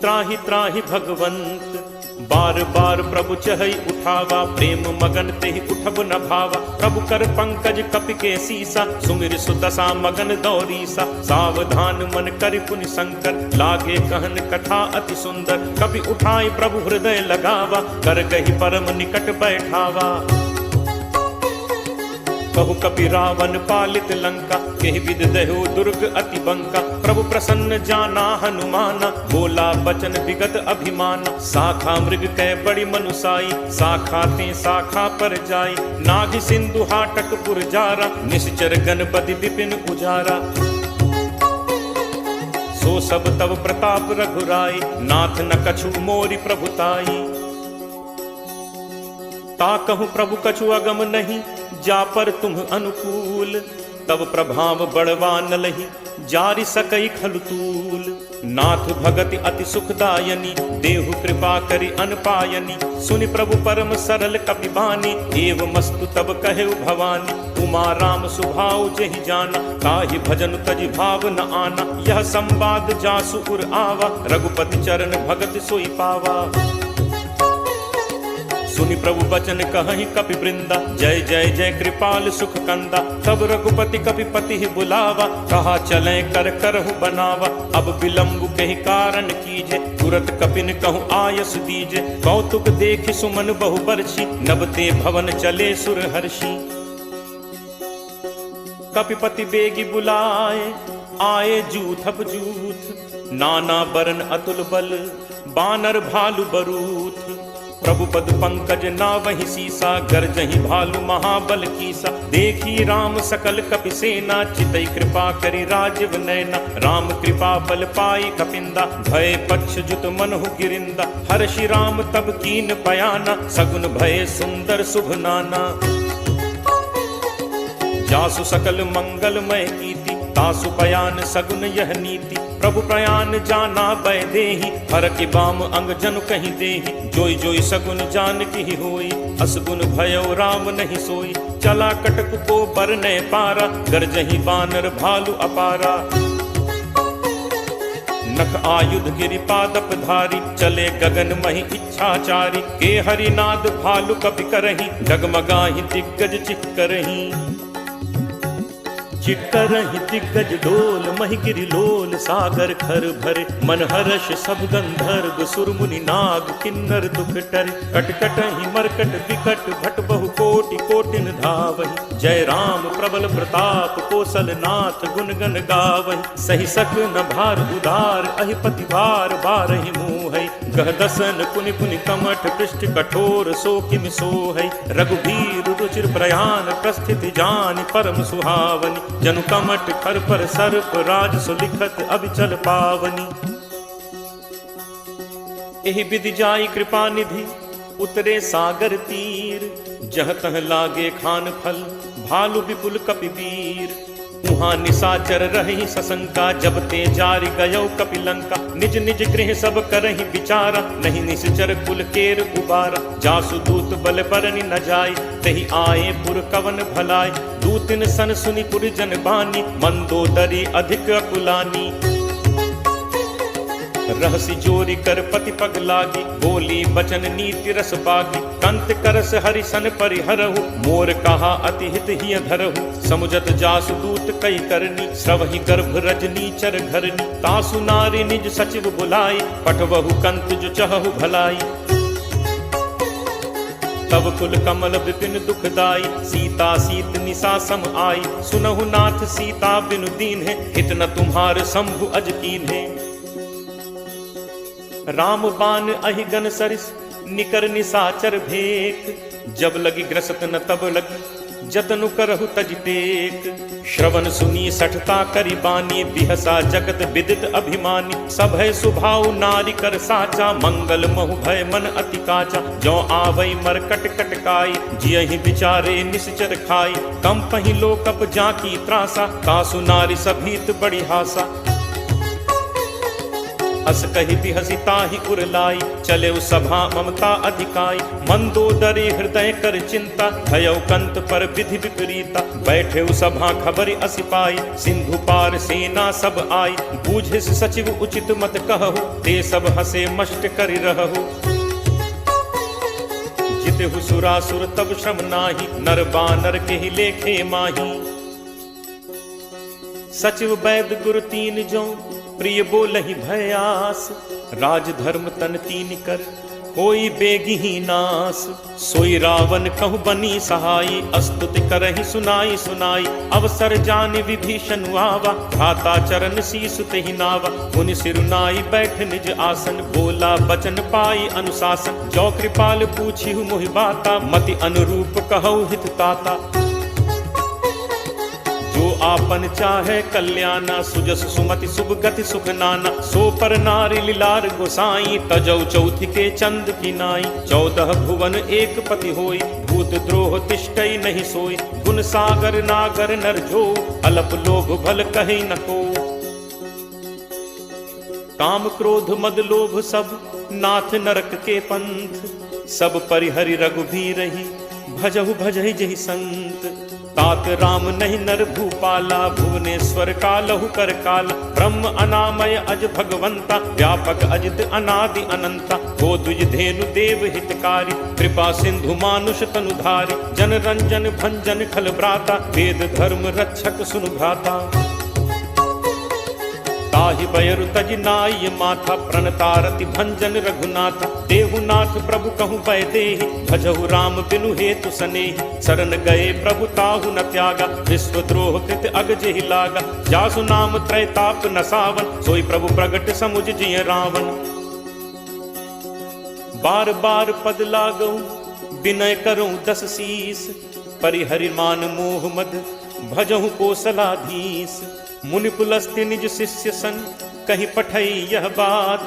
त्राहि त्राहि भगवंत। बार बार प्रभु चहई उठावा, प्रेम मगन तेहि उठब न भावा। प्रभु कर पंकज कपि के सीसा, सुमिर सुदशा मगन दौरीसा। सावधान मन करि पुनि शंकर, लागे कहन कथा अति सुंदर। कपि उठाई प्रभु हृदय लगावा, कर गहि परम निकट बैठावा। कहु कपि रावण पालित लंका, केहि विद दहो दुर्ग अति बंका। प्रभु प्रसन्न जाना हनुमाना, बोला बचन विगत अभिमाना। शाखा मृग कै बड़ी मनुसाई, शाखा ते शाखा पर जाई। नाग सिंधु हाटक पुर जारा, निश्चर गणपति विपिन उजारा। सो सब तब प्रताप रघुराई, नाथ न कछु मोरि प्रभुताई। ता कहूँ प्रभु कछु अगम नहीं, जा पर तुम अनुकूल। तब प्रभाव बड़वा न लही, जारि सकई खलतूल। नाथ भगति अति सुखदायनी, देहु कृपा करि अनपायनी। सुनि प्रभु परम सरल कपि बानी, एव मस्तु तब कहे भवानी। उमा राम सुभाव जहि जाना, ताहि भजन तजि भाव न आना। यह संवाद जासु उर आवा, रघुपति चरण भगत सोई पावा। सुनि प्रभु बचन कहहि कपि वृंदा, जय जय जय कृपाल सुख कंदा। तब रघुपति कपि पति बुलावा, कहा चलें कर करहु बनावा। अब विलंब कहि कारण कीजे, तुरत कपिन कहूँ आयस दीजे। कौतुक देखि सुमन बहु बरछी, नबते भवन चले सुर हर्षि। कपिपति बेगी बुलाए, आए जूथप जूथ। नाना बरन अतुल बल, बानर भालु बरूथ। प्रभु पद पंकज नावहि सीसा, गरजहि भालु महाबल कीसा। देखी राम सकल कपि सेना, चितई कृपा करि राजीव नैना। राम कृपा बल पाई कपिंदा, भय पक्ष जुत मनहु गिरिंदा। हर्षि राम तब कीन पयाना, सगुन भय सुंदर शुभ नाना। जासु सकल मंगलमय कीति, तासु पयान सगुन यह नीति। प्रभु प्रयान जाना बै देहि, हर के बाम अंग जनु कहीं देहि। जोई जोई सगुन जान की होई, असगुन भयो राम नहीं सोई। चला कटक को बरने पारा, गरजहि बानर भालु अपारा। नख आयुध गिरि पादप धारी, चले गगन महि इच्छाचारी। के हरिनाद भालु कपि करहि, डगमगाहि दिग्गज चित्करहि। चित्करहि दिग्गज डोल, महि गिरि लोल सागर खर भरे। मन हर्ष सब गंधर्व सुर मुनि नाग किन्नर दुख टरे। कटकटहि मरकट विकट भट बहु कोटि कोटिन धावहि। जय राम प्रबल प्रताप कौशल नाथ, गुण गण गावहि। सही सक न भार उदार, अहिपति भार बारहि मोहै। गह दसन पुनि पुनि कमठ, पृष्ठ कठोर सो किम सोहै। रघुबीर रुचिर प्रयाण, प्रस्थिति जानि परम सुहावनी। जनु कमठ खर पर सर्प, राज सुलिखत अभिचल पावनी। एहि विधि जाई कृपा निधि, उतरे सागर तीर। जह तह लागे खान फल, भालु विपुल कपि वीर। उहाँ निशाचर रही सशंका, जब ते जारि गयो कपि लंका। निज निज गृह सब करहि विचारा, नहीं निश्चर कुल केर उबारा। जासु दूत बल बरनि न जाय, तहि आए पुर कवन भलाय। दूतिन सन सुनि पुर जन बानी, मंदोदरी अधिक अकुलानी। रहसि जोरी कर पति पग लागी, बोली बचन नीति रस बागी। कंत करस हरिसन परिहरहु, मोर कहा अति हित हिय धरहु। समुझत जासु दूत कई करनी, श्रवहि गर्भ रजनी चर घरनी। तासु नारी निज सचिव बुलाई, पठवहु कंत जो चहहु भलाई। तब कुल कमल विपिन दुखदाई, सीता सीत निशा सम आई। सुनहु नाथ सीता बिनु दीन है, हित न तुम्हार शंभु अज कीन है। राम बान अहिगन सरिस निकर निसाचर भेक, जब लगी ग्रसत न तब लगी जतनु करहु तज टेक। श्रवण सुनी सठता करि बानी, बिहसा जगत विदित अभिमानी। सब है सुभाव नारी कर साचा, मंगल महु भय मन अति काचा। जो आवई मर कट कटकाई, जियहि विचारे निश्चर खाई। कम पहि लोकप जाकी त्रासा, कासु नारी सभीत बड़ी हासा। अस कहि बिहसी ताहि उरलाई, चले सभा ममता अधिकाई। मंदोदरी हृदय कर चिंता, भयउ कंत पर विधि विपरीता। बैठे सभा खबर अस पाई, सिंधु पार सेना सब आई। बूझिस सचिव उचित मत कहु, ते सब हसे मष्ट करि रहु। जितहु सुरासुर तब श्रम नाही, नर बानर केहि लेखे माही। सचिव वैद गुरु तीन जो, प्रिय बोलहि भयास। राज धर्म तन तीन कर, होई बेगिही नास। सोई रावण कहु बनी सहाई, अस्तुति करहि सुनाई सुनाई। अवसर जान विभीषण आवा, भ्राता चरण शीस तेहि नावा। मुनि सिरुनाई बैठ निज आसन, बोला बचन पाई अनुशासन। जो कृपाल पूछिहु मोहि बाता, मति अनुरूप कहु हित ताता। जो आपन चाहे कल्याणा, सुजस सुमति शुभ गति सुख नाना। सो पर नारी लीलार गोसाई, तजौ चौथि के चंद की नाई। 14 भुवन एक पति होई, भूत द्रोह तिष्ठई नहीं सोई। गुण सागर नागर नर जो, अलप लोभ भल कहि न को। काम क्रोध मद लोभ सब, नाथ नरक के पंथ। सब परिहरि रघुबीरहि, भजहु भजहि जहि संत। तात राम नहीं नर भूपाला, भुवनेश्वर कालहु कर काला। ब्रह्म अनामय अज भगवंता, व्यापक अजित अनादि अनंता। गो द्विज धेनु देव हितकारी, कृपा सिंधु मानुष तनुधारी। जन रंजन भंजन खल भ्राता, वेद धर्म रक्षक सुनु भ्राता। ताहि बयरु तज नाई माथा, प्रणतारति भंजन रघुनाथा। देहुनाथ प्रभु कहु बैदेहि, भजहु राम बिनु हेतु सनेहि। शरण गए प्रभु ताहु न त्यागा, विश्वद्रोह कृत अग जेहि लागा। जासु नाम त्रैताप न सावन, सोई प्रभु प्रगट समुझ जिय रावण। बार बार पद लागऊ, विनय करऊं 10 शीस। परिहरि मान मोह मद, भजहु कोसलाधीश। मुनि पुलस्त्य निज शिष्य सन, कहीं पठई यह बात।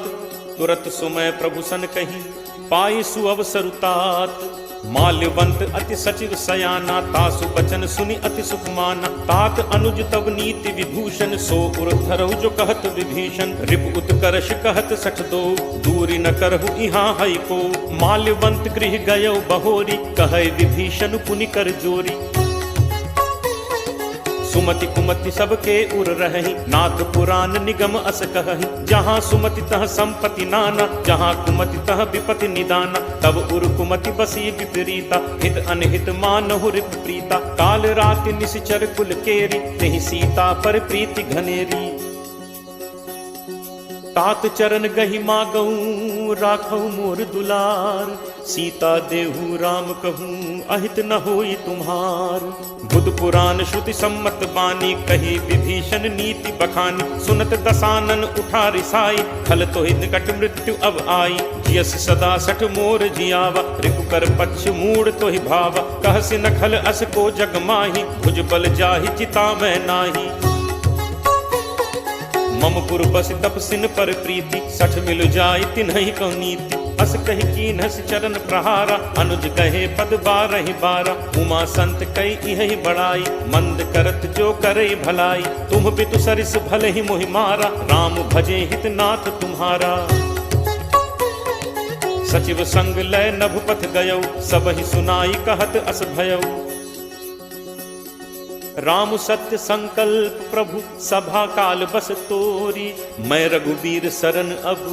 तुरत सुमय प्रभु सन कहीं, पाई सुअवसरु तात। माल्यवंत अति सचिव सयाना, तासु बचन सुनि अति सुख माना। तात अनुज तब नीति विभूषण, सो उर धरहु जो कहत विभीषण। रिपु उत्कर्ष कहत सठ दो, दूरी न करहु इहाँ हई को। माल्यवंत गृह गयो बहोरी, कहे विभीषण पुनि कर जोरी। सुमति कुमति सबके उर रहहि, नाथ पुराण निगम अस कहहि। जहाँ सुमति तह संपत्ति नाना, जहाँ कुमति तह विपति निदाना। तब उर कुमति बसी विपरीता, हित अनहित मानहु रिप प्रीता। काल राति निश्चर कुल केरी, तेहि सीता पर प्रीति घनेरी। तात चरण गहि मागऊं, राखऊ मोर दुलार। सीता देहु राम कहूँ, अहित न होई तुम्हार। बुध पुराण श्रुति सम्मत बानी, कही विभीषण नीति बखानी। सुनत दसानन उठा रिसाई, खल तोहि निकट मृत्यु अब आई। जियस सदा सठ मोर जियावा, रिपु कर पक्ष मूड तोहि भावा। कहसि न खल अस को जग माही, भुज बल जाहि चिता मैं नाही। मम पुर बस तपसिन पर प्रीति, सठ मिल जाय तिन्हि कौ नीति। अस कहि कीन्हस चरण प्रहारा, अनुज कहे पद बारहि बारा। उमा संत कई इहि बड़ाई, मंद करत जो करे भलाई। तुम बितु सरिस भले ही मोहि मारा, राम भजे हित नाथ तुम्हारा। सचिव संग लय नभुपथ गयौ, सबहि सुनाई कहत अस भयौ। राम सत्य संकल्प प्रभु, सभा काल बस तोरी। मैं रघुबीर शरण अब,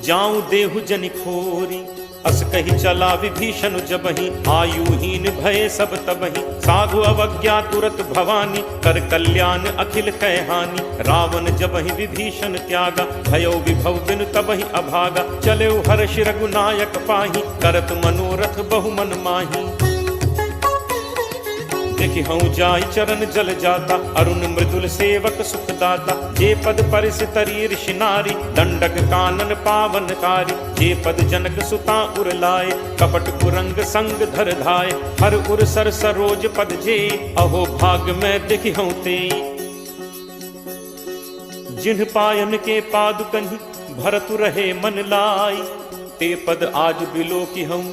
जाऊं देहु जनि खोरी। अस कही चला विभीषण जबहि, आयुहीन भय सब तबहि। साधु अवज्ञा तुरत भवानी, कर कल्याण अखिल कै हानि। रावण जबहि विभीषण त्यागा, भयो विभव बिनु तबहि अभागा। चले हर्ष रघुनायक पाही, करत मनोरथ बहु मन माही। देखि हूँ जाई चरण जल जाता, अरुण मृदुल सेवक सुखदाता। जे पद परिस तरी ऋषि नारी, दंडक कानन पावनकारी। जे पद जनक सुता उर लाए, कपट कुरंग संग धर धाय। हर उर सर सरोज पद जे, अहो भाग्य में देखि हूँ ते। जिन्ह पायन के पादुकनि, भरतु रहे मन लाई। ते पद आज बिलो की हूँ,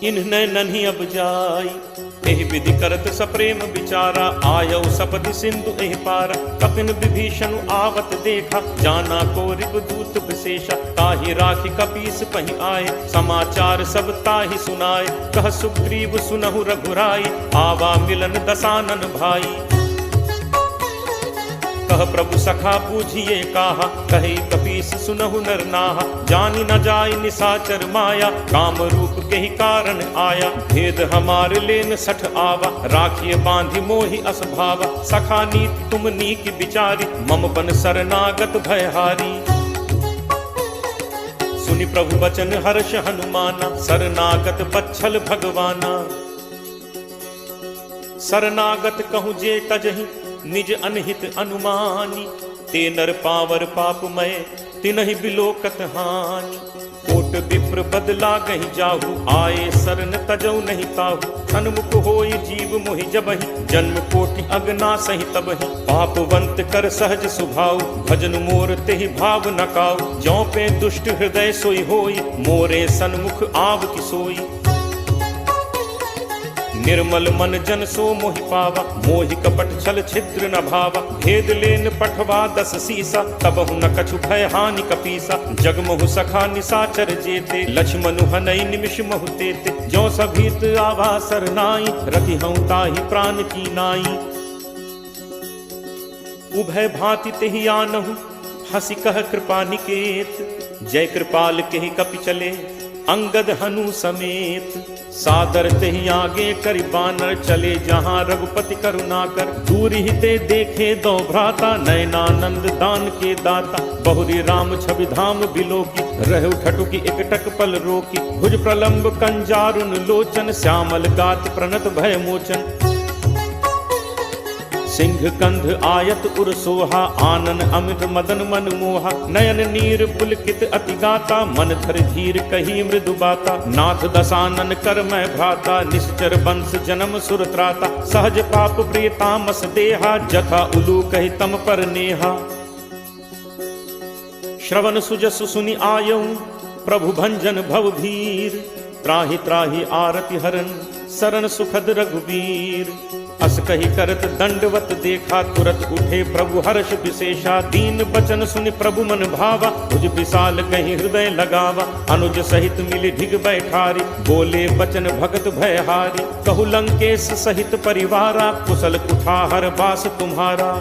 इन्ह नन्ही अब जाई। एहि विधि करत सप्रेम विचारा, आयौ सपदि सिंधु एहि पारा। कपिन विभीषण आवत देखा, जाना को रिपुदूत विशेषा। ताहि राखि कपीस पहि आए, समाचार सब ताहि सुनाए। कह सुग्रीव सुनहु रघुराई, आवा मिलन दसानन भाई। कह प्रभु सखा बूझिए काहा, कही कपीस सुनहु नर नाहा। जानि न जाय निसाचर माया, काम रूप के ही कारण आया। भेद हमार लेन सठ आवा, राखिए बांधि मोहि असभावा। सखा नीति तुम नीक विचारी, मम बन शरणागत भयहारी। सुनि प्रभु वचन हर्ष हनुमाना, शरणागत बच्छल भगवाना। शरणागत कहूँ जे तजहि, निज अनहित अनुमानी। ते नर पावर पापमय, तिनहि बिलोकत हानि। कोट विप्र बदला गहि जाहु, आए शरण तजौ नहीं ताहु। सन्मुख होई जीव मोहि जबहि, जन्म कोटि अगना सहि तबहि। पापवंत कर सहज सुभाउ, भजन मोर तेहि भाव न काउ। जौ पे दुष्ट हृदय सोई होई, मोरे सन्मुख आव की सोई। निर्मल मन जन सो मोहि पावा, मोहि कपट छल छिद्र न भावा। भेद लेन पठवा 10 सीसा, तबहु न कछु भय हानि कपीसा। जगमहु सखा निसाचर जेते, लक्ष्मणु हनई निमिष महु तेते। ज्यों सभीत आवा सरनाई, रखी हूँ ताहि प्राण की नाई। उभय भांति तेहि आनहु, हंसी कह कृपा निकेत। जय कृपाल केहि कपि चले, अंगद हनु समेत। सादर तेहि आगे करि बानर, चले जहाँ रघुपति करुणाकर। दूर ही ते देखे दो भ्राता, नयनानंद दान के दाता। बहुरी राम छवि धाम बिलोकी, रहु ठटुकी एकटक पल रोकी। भुज प्रलंब कंजारुन लोचन, श्यामल गात प्रणत भय मोचन। सिंह कंध आयत उर सोहा, आनन अमित मदन मन मोहा। नयन नीर पुलकित अति गाता, मन धर धीर कही मृदु बाता। नाथ दसानन कर मैं भ्राता, निश्चर वंश जन्म सुर त्राता। सहज पाप प्रिय तामस देहा, जथा उलू कहि तम पर नेहा। श्रवण सुजसु सुनि आयऊ, प्रभु भंजन भव भीर। त्राहि त्राहि आरति हरन, शरण सुखद रघुवीर। अस कही करत दंडवत देखा, तुरत उठे प्रभु हर्ष विशेषा। दीन बचन सुनि प्रभु मन भावा, भुज विशाल कहीं हृदय लगावा। अनुज सहित मिली ढिग बैठारी, बोले बचन भगत भयहारी। कहु लंकेश सहित परिवारा, कुशल कुठार बास तुम्हारा।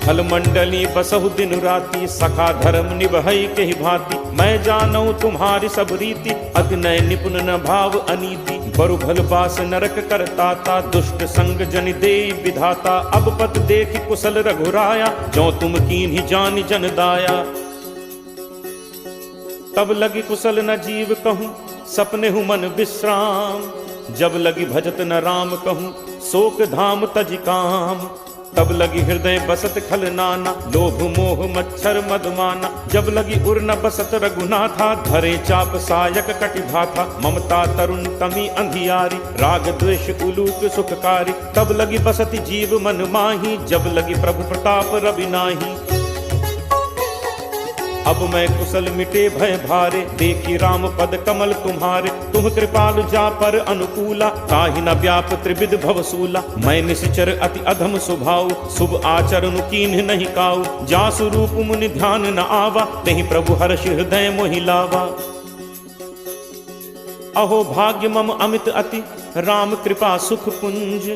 फल मंडली बसहु दिन राति, सखा धर्म निभई के ही भांति। मैं जानऊ तुम्हारी सब रीति, अतिनय निपुण न भाव अनीति। बरु भल बास नरक करताता, दुष्ट संग जन देई विधाता। अब पत देखि कुशल रघुराया, जो तुम कीन्ही जानि जन दाया। तब लगी कुशल न जीव कहूँ, सपने हूँ मन विश्राम। जब लगी भजत न राम कहूँ, शोक धाम तज काम। तब लगी हृदय बसत खल नाना, लोभ मोह मच्छर मधुमाना। जब लगी उर न बसत रघुनाथा, धरे चाप सायक कटिभाथा। ममता तरुण तमी अंधियारी, राग द्वेष उलूक सुखकारी। तब लगी बसत जीव मन माही, जब लगी प्रभु प्रताप रवि नाही। अब मैं कुशल मिटे भय भारे, देखी राम पद कमल तुम्हारे। तुम कृपालु जा पर अनुकूला, ताहि न व्याप त्रिविध भवसूला। मैं निश्चर अति अधम स्वभाव, शुभ आचरण कीन्ह नहीं काऊ। जासु रूप मुनि ध्यान न आवा, तेहि प्रभु हर्ष हृदय मोहि लावा। अहो भाग्य मम अमित अति, राम कृपा सुख पुंज।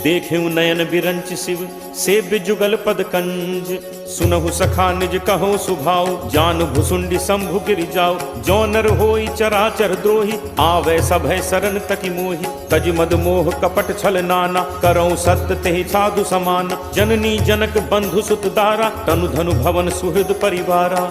देखेऊ नयन बिरंच शिव, सेव्य जुगल पद कंज। सुनहु सखा निज कहो सुभाव, जान भुसुंडी शंभु गिरि जाओ। जो नर होई चराचर द्रोही, आवे सभय शरण तकी मोहि। तज मद मोह कपट छल नाना, करौ सत्य तेहि साधु समाना। जननी जनक बंधु सुत दारा, तनु धनु भवन सुहृद परिवारा।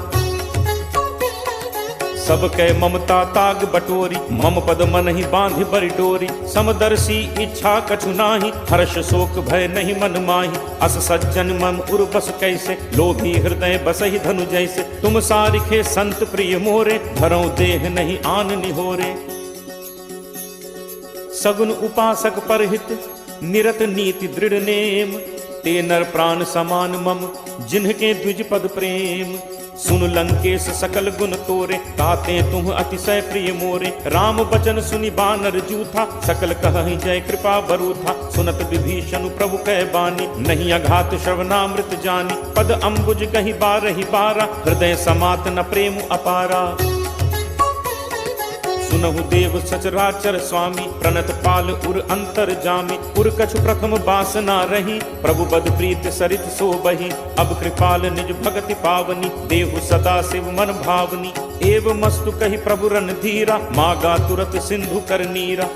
सब कै ममता ताग बटोरी, मम पद मन ही बांधि बरि डोरी। समदर्शी इच्छा कछु नाही, हर्ष शोक भय नहीं मन माही। अस सज्जन मम उर बस कैसे, लोभी हृदय बसहि धनु जैसे। तुम सारिखे संत प्रिय मोरे, धरौ देह नहीं आन निहोरे। सगुन उपासक परहित, निरत नीति दृढ़ नेम। ते नर प्राण समान मम, जिन्हके द्विज पद प्रेम। सुन लंकेश सकल गुण तोरे, ताते तुम अतिशय प्रिय मोरे। राम बचन सुनि बानर जूथा, सकल कहहि जय कृपा बरूथा। सुनत विभीषण प्रभु कह बानी, नहीं अघात श्रवणामृत जानी। पद अम्बुज कहि बारहि बारा, हृदय समात न प्रेम अपारा। सुनहु देव सचराचर स्वामी, प्रणत पाल उर अंतर जामी। उर कछु प्रथम बासना रही, प्रभु बद प्रीत सरित सो बही। अब कृपाल निज भगति पावनी, देहु सदा शिव मन भावनी। एव मस्तु कहि प्रभु रन धीरा, मागा तुरत सिंधु कर नीरा।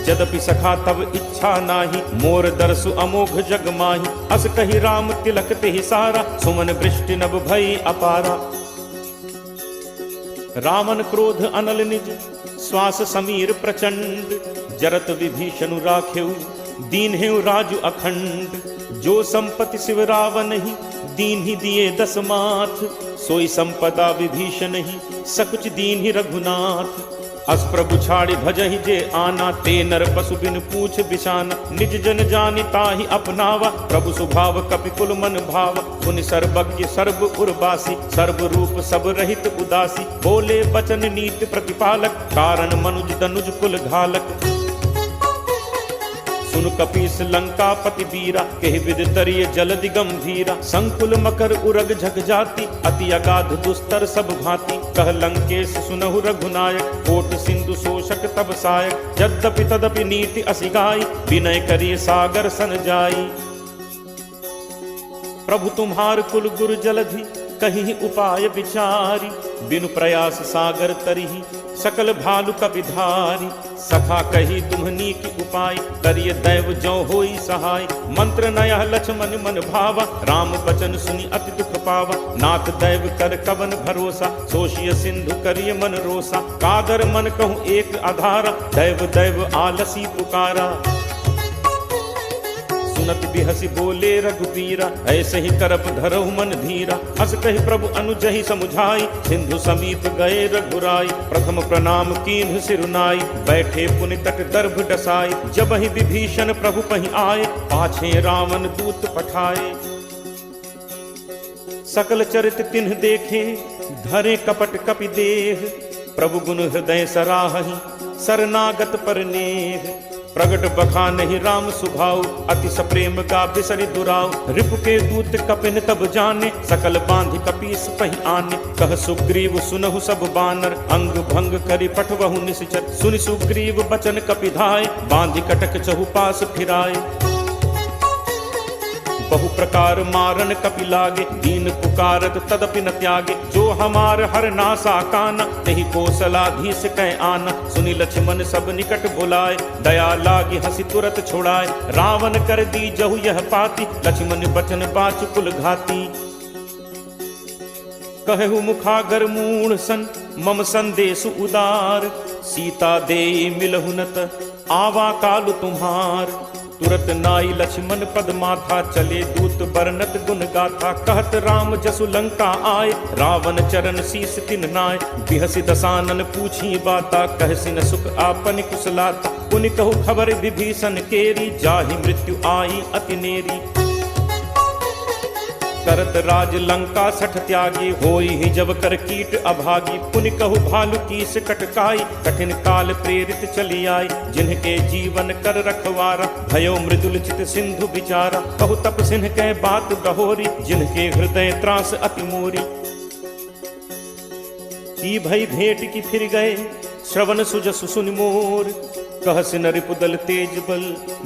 यद्यपि सखा तब इच्छा नाही, मोर दरसु अमोघ जग माही। अस कहि राम तिलक तेहि सारा, सुमन वृष्टि नभ भई अपारा। रावण क्रोध अनल निज, श्वास समीर प्रचंड। जरत विभीषण राखेउ, दीन हेउ राजु अखंड। जो संपत्ति शिव रावण ही, दीन ही दिए दस माथ। सोई संपदा विभीषण ही, सकुच दीन ही रघुनाथ। अस प्रभु छाड़ि भजहि जे आना, ते नर पशु बिन पूछ बिछाना। निज जन जानि ताहि अपनावा, प्रभु स्वभाव कपि कुल मन भावा। पुनि सर्वज्ञ सर्व उर्वासी, सर्व रूप सब रहित उदासी। बोले बचन नीति प्रतिपालक, कारण मनुज दनुज कुल घालक। सुन कपीस लंका पति बीरा, केहि विद तरिय जलधि गंभीरा। संकुल मकर उरग झक जाति, अति अगाध दुस्तर सब भांति। कह लंकेश सुनहु रघुनायक, कोट सिंधु शोषक तब सायक। यद्यपि तदपि नीति असिगाई, विनय करिय सागर सन जाई। प्रभु तुम्हार कुल गुरु जलधि, कहीं उपाय विचारी। बिनु प्रयास सागर तरिहि, सकल भालु कपिधारी। सखा कही तुम्हनी की उपाय, करिय दैव जो होई सहाय। मंत्र नया लक्ष्मण मन भावा, राम बचन सुनि अति दुख पावा। नाथ दैव कर कवन भरोसा, सोशिय सिंधु करिय मन रोसा। कागर मन कहूँ एक आधारा, दैव दैव आलसी पुकारा। सुनत बिहसी बोले रघुबीरा, ऐसे ही करप धरहु मन धीरा। अस कहि प्रभु अनुजहि समुझाई, सिंधु समीप गए रघुराई। प्रथम प्रणाम कीन्ह सिरुनाई, बैठे पुनि तट दर्भ डसाई। जब ही विभीषण प्रभु पहि आए, पाछे रावण दूत पठाए। सकल चरित तिन्ह देखे, धरे कपट कपि देह। प्रभु गुण हृदय सराहि, शरणागत पर नेह। प्रगट बखा नहीं राम सुभाव, अति सप्रेम का बिसरि दुराव। रिपु के दूत कपिन तब जाने, सकल बांधि कपीस पहि आने। कह सुग्रीव सुनहु सब बानर, अंग भंग करि पठवहु निश्चर। सुनि सुग्रीव बचन कपिधाय, बांधि कटक चहुपास फिराए। बहु प्रकार मारन कपि लागे, दीन पुकारत तदपि न त्यागे। जो हमार हर नासा काना, तेहि कौशलाधीश कह आना। सुनि लक्ष्मण सब निकट बुलाए, दया लागी हंसी तुरत छुड़ाए। रावण कर दी जहु यह पाती, लक्ष्मण बचन बाच कुल घाती। कहु मुखागर मूढ़ सन, मम संदेश उदार। सीता दे मिलहु नत, आवा काल तुम्हार। तुरत नाई लक्ष्मण पद माथा, चले दूत बरनत गुण गाथा। कहत राम जसु लंका आए, रावण चरण शीस तिन नाय। बिहसि दसानन पूछी बाता, कहसिन सुख आपन कुशलाता। पुनि कहु खबर विभीषण केरी, जाहि मृत्यु आई अति नेरी। करत राज लंका सठ त्यागी, होई ही जब कर कीट अभागी। पुनि कहु भालु कीस कटकाई, कठिन काल प्रेरित चली आई। जिनके जीवन कर रखवारा, भयो मृदुल चित सिंधु विचारा। कहु तप सिन्ह के बात गहोरी, जिनके हृदय त्रास अति मोरी। की भई भेंट की फिर गए, श्रवण सुजसु सुनि मोर। कहसि नरिपुदल तेज बल,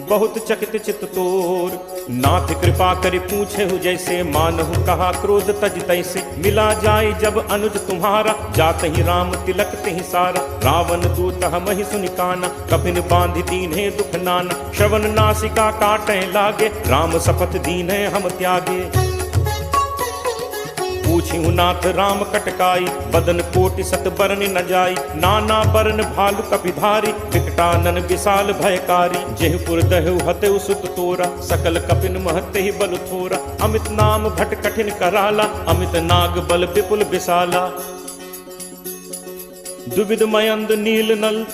बहुत चकित चित तोर। नाथ कृपा करि पूछेहु जैसे, मानहु कहा क्रोध तज तैसे। मिला जाय जब अनुज तुम्हारा, जात ही राम तिलक तेहि सारा। रावण दूत हमहि सुनि काना, कपिन बांधि दीन्हे दुख नाना। श्रवण नासिका काटै लागे, राम शपथ दीन्हे हम त्यागे। पूछिहु नाथ राम कटकाई, बदन कोटि सत बरन न जाई, नाना बरन भालु कपिधारी, विकटानन विशाल भयकारी, जेहपुर दहु हतेउ सुत तोरा, सकल कपिन महते बल थोरा, अमित नाम भट कठिन कराला, अमित नाग बल विपुल विशाला, दुविध मयंद नील नल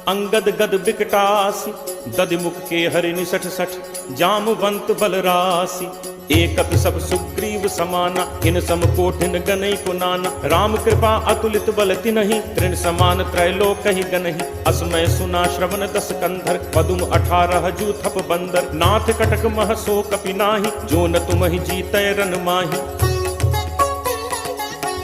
अंगद गद विकटासी, दधिमुख के हरि निसठ सठ, जामवंत बल राशि, एकत सब सुग्रीव समाना, इन सम कोठिन गनई को नाना, राम कृपा अतुलित बल तिनहि, तृण समान त्रैलोक ही गनहि, असमय सुना श्रवण दस कंधर, पदुम 18 जू थप बंदर, नाथ कटक मह सो कपि नाही, जो न तुमहि जीतै रन माही,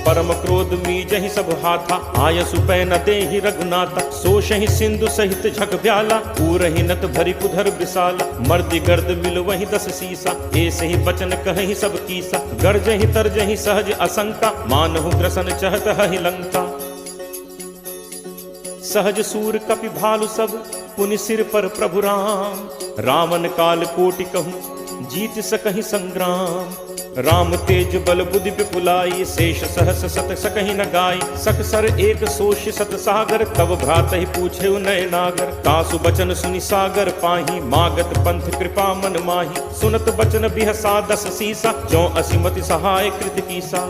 परम क्रोध मीजहि सब हाथा, आयसु पै न देहि रघुनाथा, सोषहि सिंधु सहित झक ब्याला, पूरहि नत भरि कुधर विशाला, मर्दि गर्द मिल वहि 10 सीसा, ऐसे ही बचन कहहि सब कीसा, गर्जहि तरजहि सहज असंका, मानहु ग्रसन चहत हहि लंका, सहज सूर कपि भालु सब, पुनि सिर पर प्रभु राम, रावण काल कोटि कहूँ जीत सकहि संग्राम, राम तेज बल बुद्धि विपुलाई, शेष सहस सत सकहि न गाई, सकसर एक सोष सत सागर, तब भ्रात ही पूछे नय नागर, तासु बचन सुनि सागर पाही, मागत पंथ कृपा मन माही, सुनत बचन बिहसा 10 सीसा, जो असिमति सहाय कृत कीसा,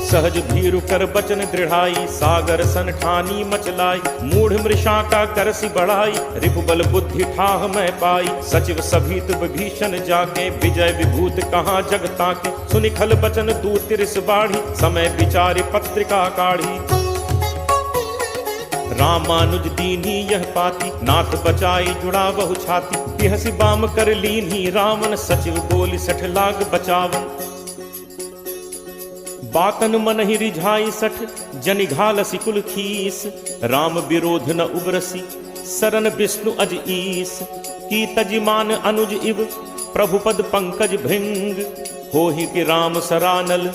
सहज भीरु कर बचन दृढ़ाई, सागर सन ठानी मचलाई, मूढ़ मृषा का करसी बढ़ाई, रिपुबल बुद्धि ठाह मैं पाई, सचिव सभीत विभीषण जाके, विजय विभूत कहाँ जग ताके, सुनि खल बचन दूत तिरिस बाढ़ी, समय विचारि पत्रिका काढ़ी, रामानुज दीन्ही यह पाती, नाथ बचाई जुड़ा बहु छाती, बिहसी बाम कर लीन्ही रावण, सचिव बोली 60 लाग बचावन, बातन मन ही रिझाई 60, जनि घालसी कुल खीस, राम विरोध न उबरसी, सरन विष्णु अज ईस, की तजिमान अनुज इव, प्रभुपद पंकज भृंग, होहि कि राम सरानल,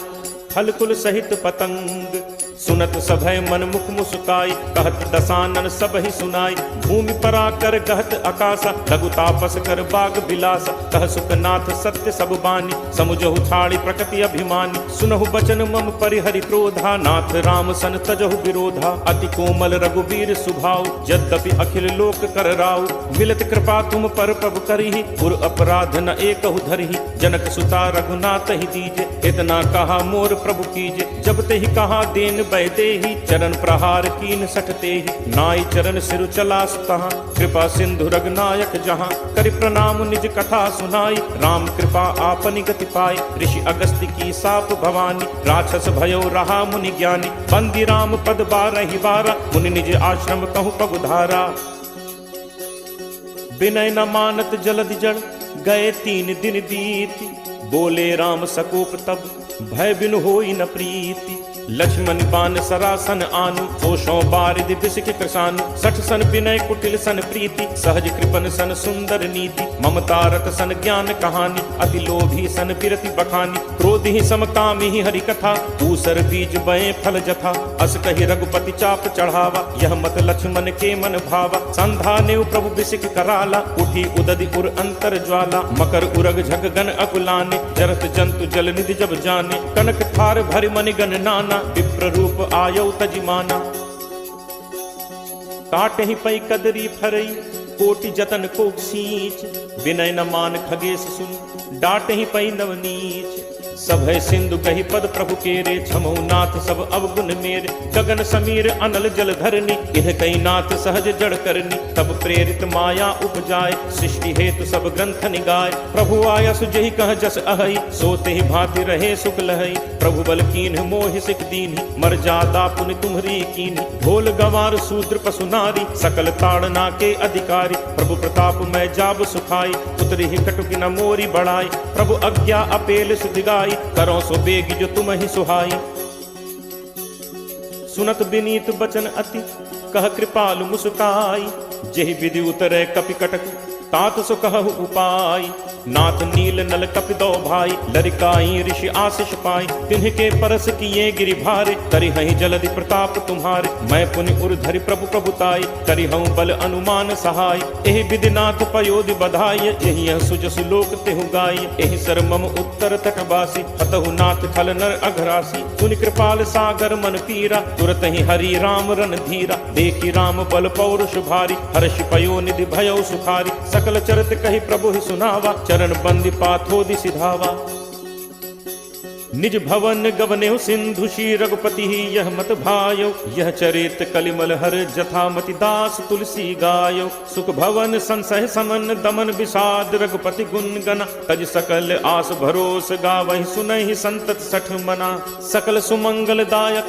खलकुल सहित पतंग, सुनत सभय मन मुख मुस्काई, कहत दसानन सब ही सुनाई, भूमि परा कर कहत आकाशा, लघु तापस कर बाग बिलासा, कह सुखनाथ सत्य सब बानी, समुझहु छाड़ी प्रकृति अभिमानी, सुनहु बचन मम परिहरि क्रोधा, नाथ राम सन तजहु विरोधा, अति कोमल रघुवीर सुभाव, यद्यपि अखिल लोक कर राव, मिलत कृपा तुम पर प्रभु करिहि, पुर अपराध न एकहु धरिहि, जनक सुता रघुनाथ ही दीजे, इतना कहा मोर प्रभु कीजे, जब ते ही कहा देन बैदे ही, चरण प्रहार कीन सटते ही, नाई चरण सिरु चलास तहाँ, कृपा सिंधु रघुनायक जहाँ, करि प्रणाम निज कथा सुनाई, राम कृपा आपनि गति पाई, ऋषि अगस्त्य की साप भवानी, राक्षस भयो रहा मुनि ज्ञानी, बंदी राम पद 12 बारा, मुनि निज आश्रम कहूँ पगुधारा, विनय न मानत जलधि जड़, गए 3 दिन बीती, बोले राम सकोप तब, भय बिनु होई न प्रीति, लक्ष्मण बान सरासन आनु, सोशों बारिद बिसिक कृसानु, 60 सन विनय कुटिल सन प्रीति, सहज कृपन सन सुंदर नीति, ममतारत सन ज्ञान कहानी, अति लोभी सन बिरति बखानी, क्रोध ही समकामी ही हरि कथा, ऊसर बीज बये फल जथा, अस कहि रघुपति चाप चढ़ावा, यह मत लक्ष्मण के मन भावा, संधा नेव प्रभु बिसिक कराला, उठी उदधि उर अंतर ज्वाला, मकर उरग झग गन अकुलाने, जरत जंतु जल निधि जब जाने, कनक थार भरि मनि गण नाना, विप्र रूप आयौ तजिमाना, काटे ही पै कदरी फरई, कोटि जतन को सींच, विनय न मान खगेश सुन, डाटे ही पै नवनीच, सब है सिंधु कही पद प्रभु केरे, छमऊ नाथ सब अवगुण मेरे, गगन समीर अनल जल धरनी, इह कई नाथ सहज जड़ करनी, तब प्रेरित माया उपजाए, सृष्टि हेतु सब ग्रंथ निगाय, प्रभु आया सुजहि कह जस अहई, सोते ही भांति रहे सुख लहई, प्रभु बल कीन मोहि सिख दीन्ही, मर जादा पुनि तुम्हरी कीन्ही, ढोल गवार शूद्र पशु नारी, सकल ताड़ना के अधिकारी, प्रभु प्रताप मैं जाब सुखाई, उतरी ही कटुक न मोरी बढ़ाई, प्रभु अज्ञा अपेल सुधिगाई, करो सो बेग जो तुम ही सुहाई, सुनत विनीत बचन अति, कह कृपालु मुस्काई, जेहि विधि उतरे कपि कटक, तात सो कहु उपाय, नाथ नील नल कपिदो भाई, लरिकाई ऋषि आशीष पाई, तिन्ह के परस किए गिरि भारे, करिहहि जलधि प्रताप तुम्हारे। मैं पुनि उर धरि प्रभु प्रभुताई, करिहऊँ बल अनुमान सहाय। एहि विधिनाथ पयोधि बधाई, यही सुजसु लोक तेहु गाई। एहि सर मम उत्तर तटवासी, हतहु नाथ खल नर अघरासी। सुनि कृपाल सागर मन पीरा, तुरत ही हरि राम रन धीरा। देखी राम बल पौरुष भारी, हर्ष पयो निधि भयो सुखारी। सकल चरित कहि प्रभु सुनावा, चरण बंदी पाथोदि सिधावा। निज भवन गवनेहु सिंधु श्री रघुपति यह मत भायो। यह चरित कलिमल हर जथामति दास तुलसी गायो। सुख भवन संसह समन दमन विषाद, रघुपति गुण गना। तज सकल आस भरोस गावहि, सुनहि संतत सठ मना। सकल सुमंगल दायक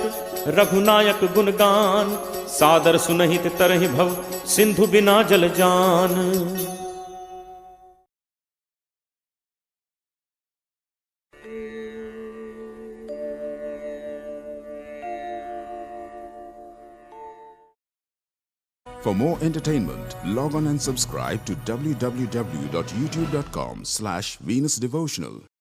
रघुनायक गुण गान, सादर सुनहित तरहि भव सिंधु बिना जल जान। For more entertainment, log on and subscribe to www.youtube.com/Venus Devotional.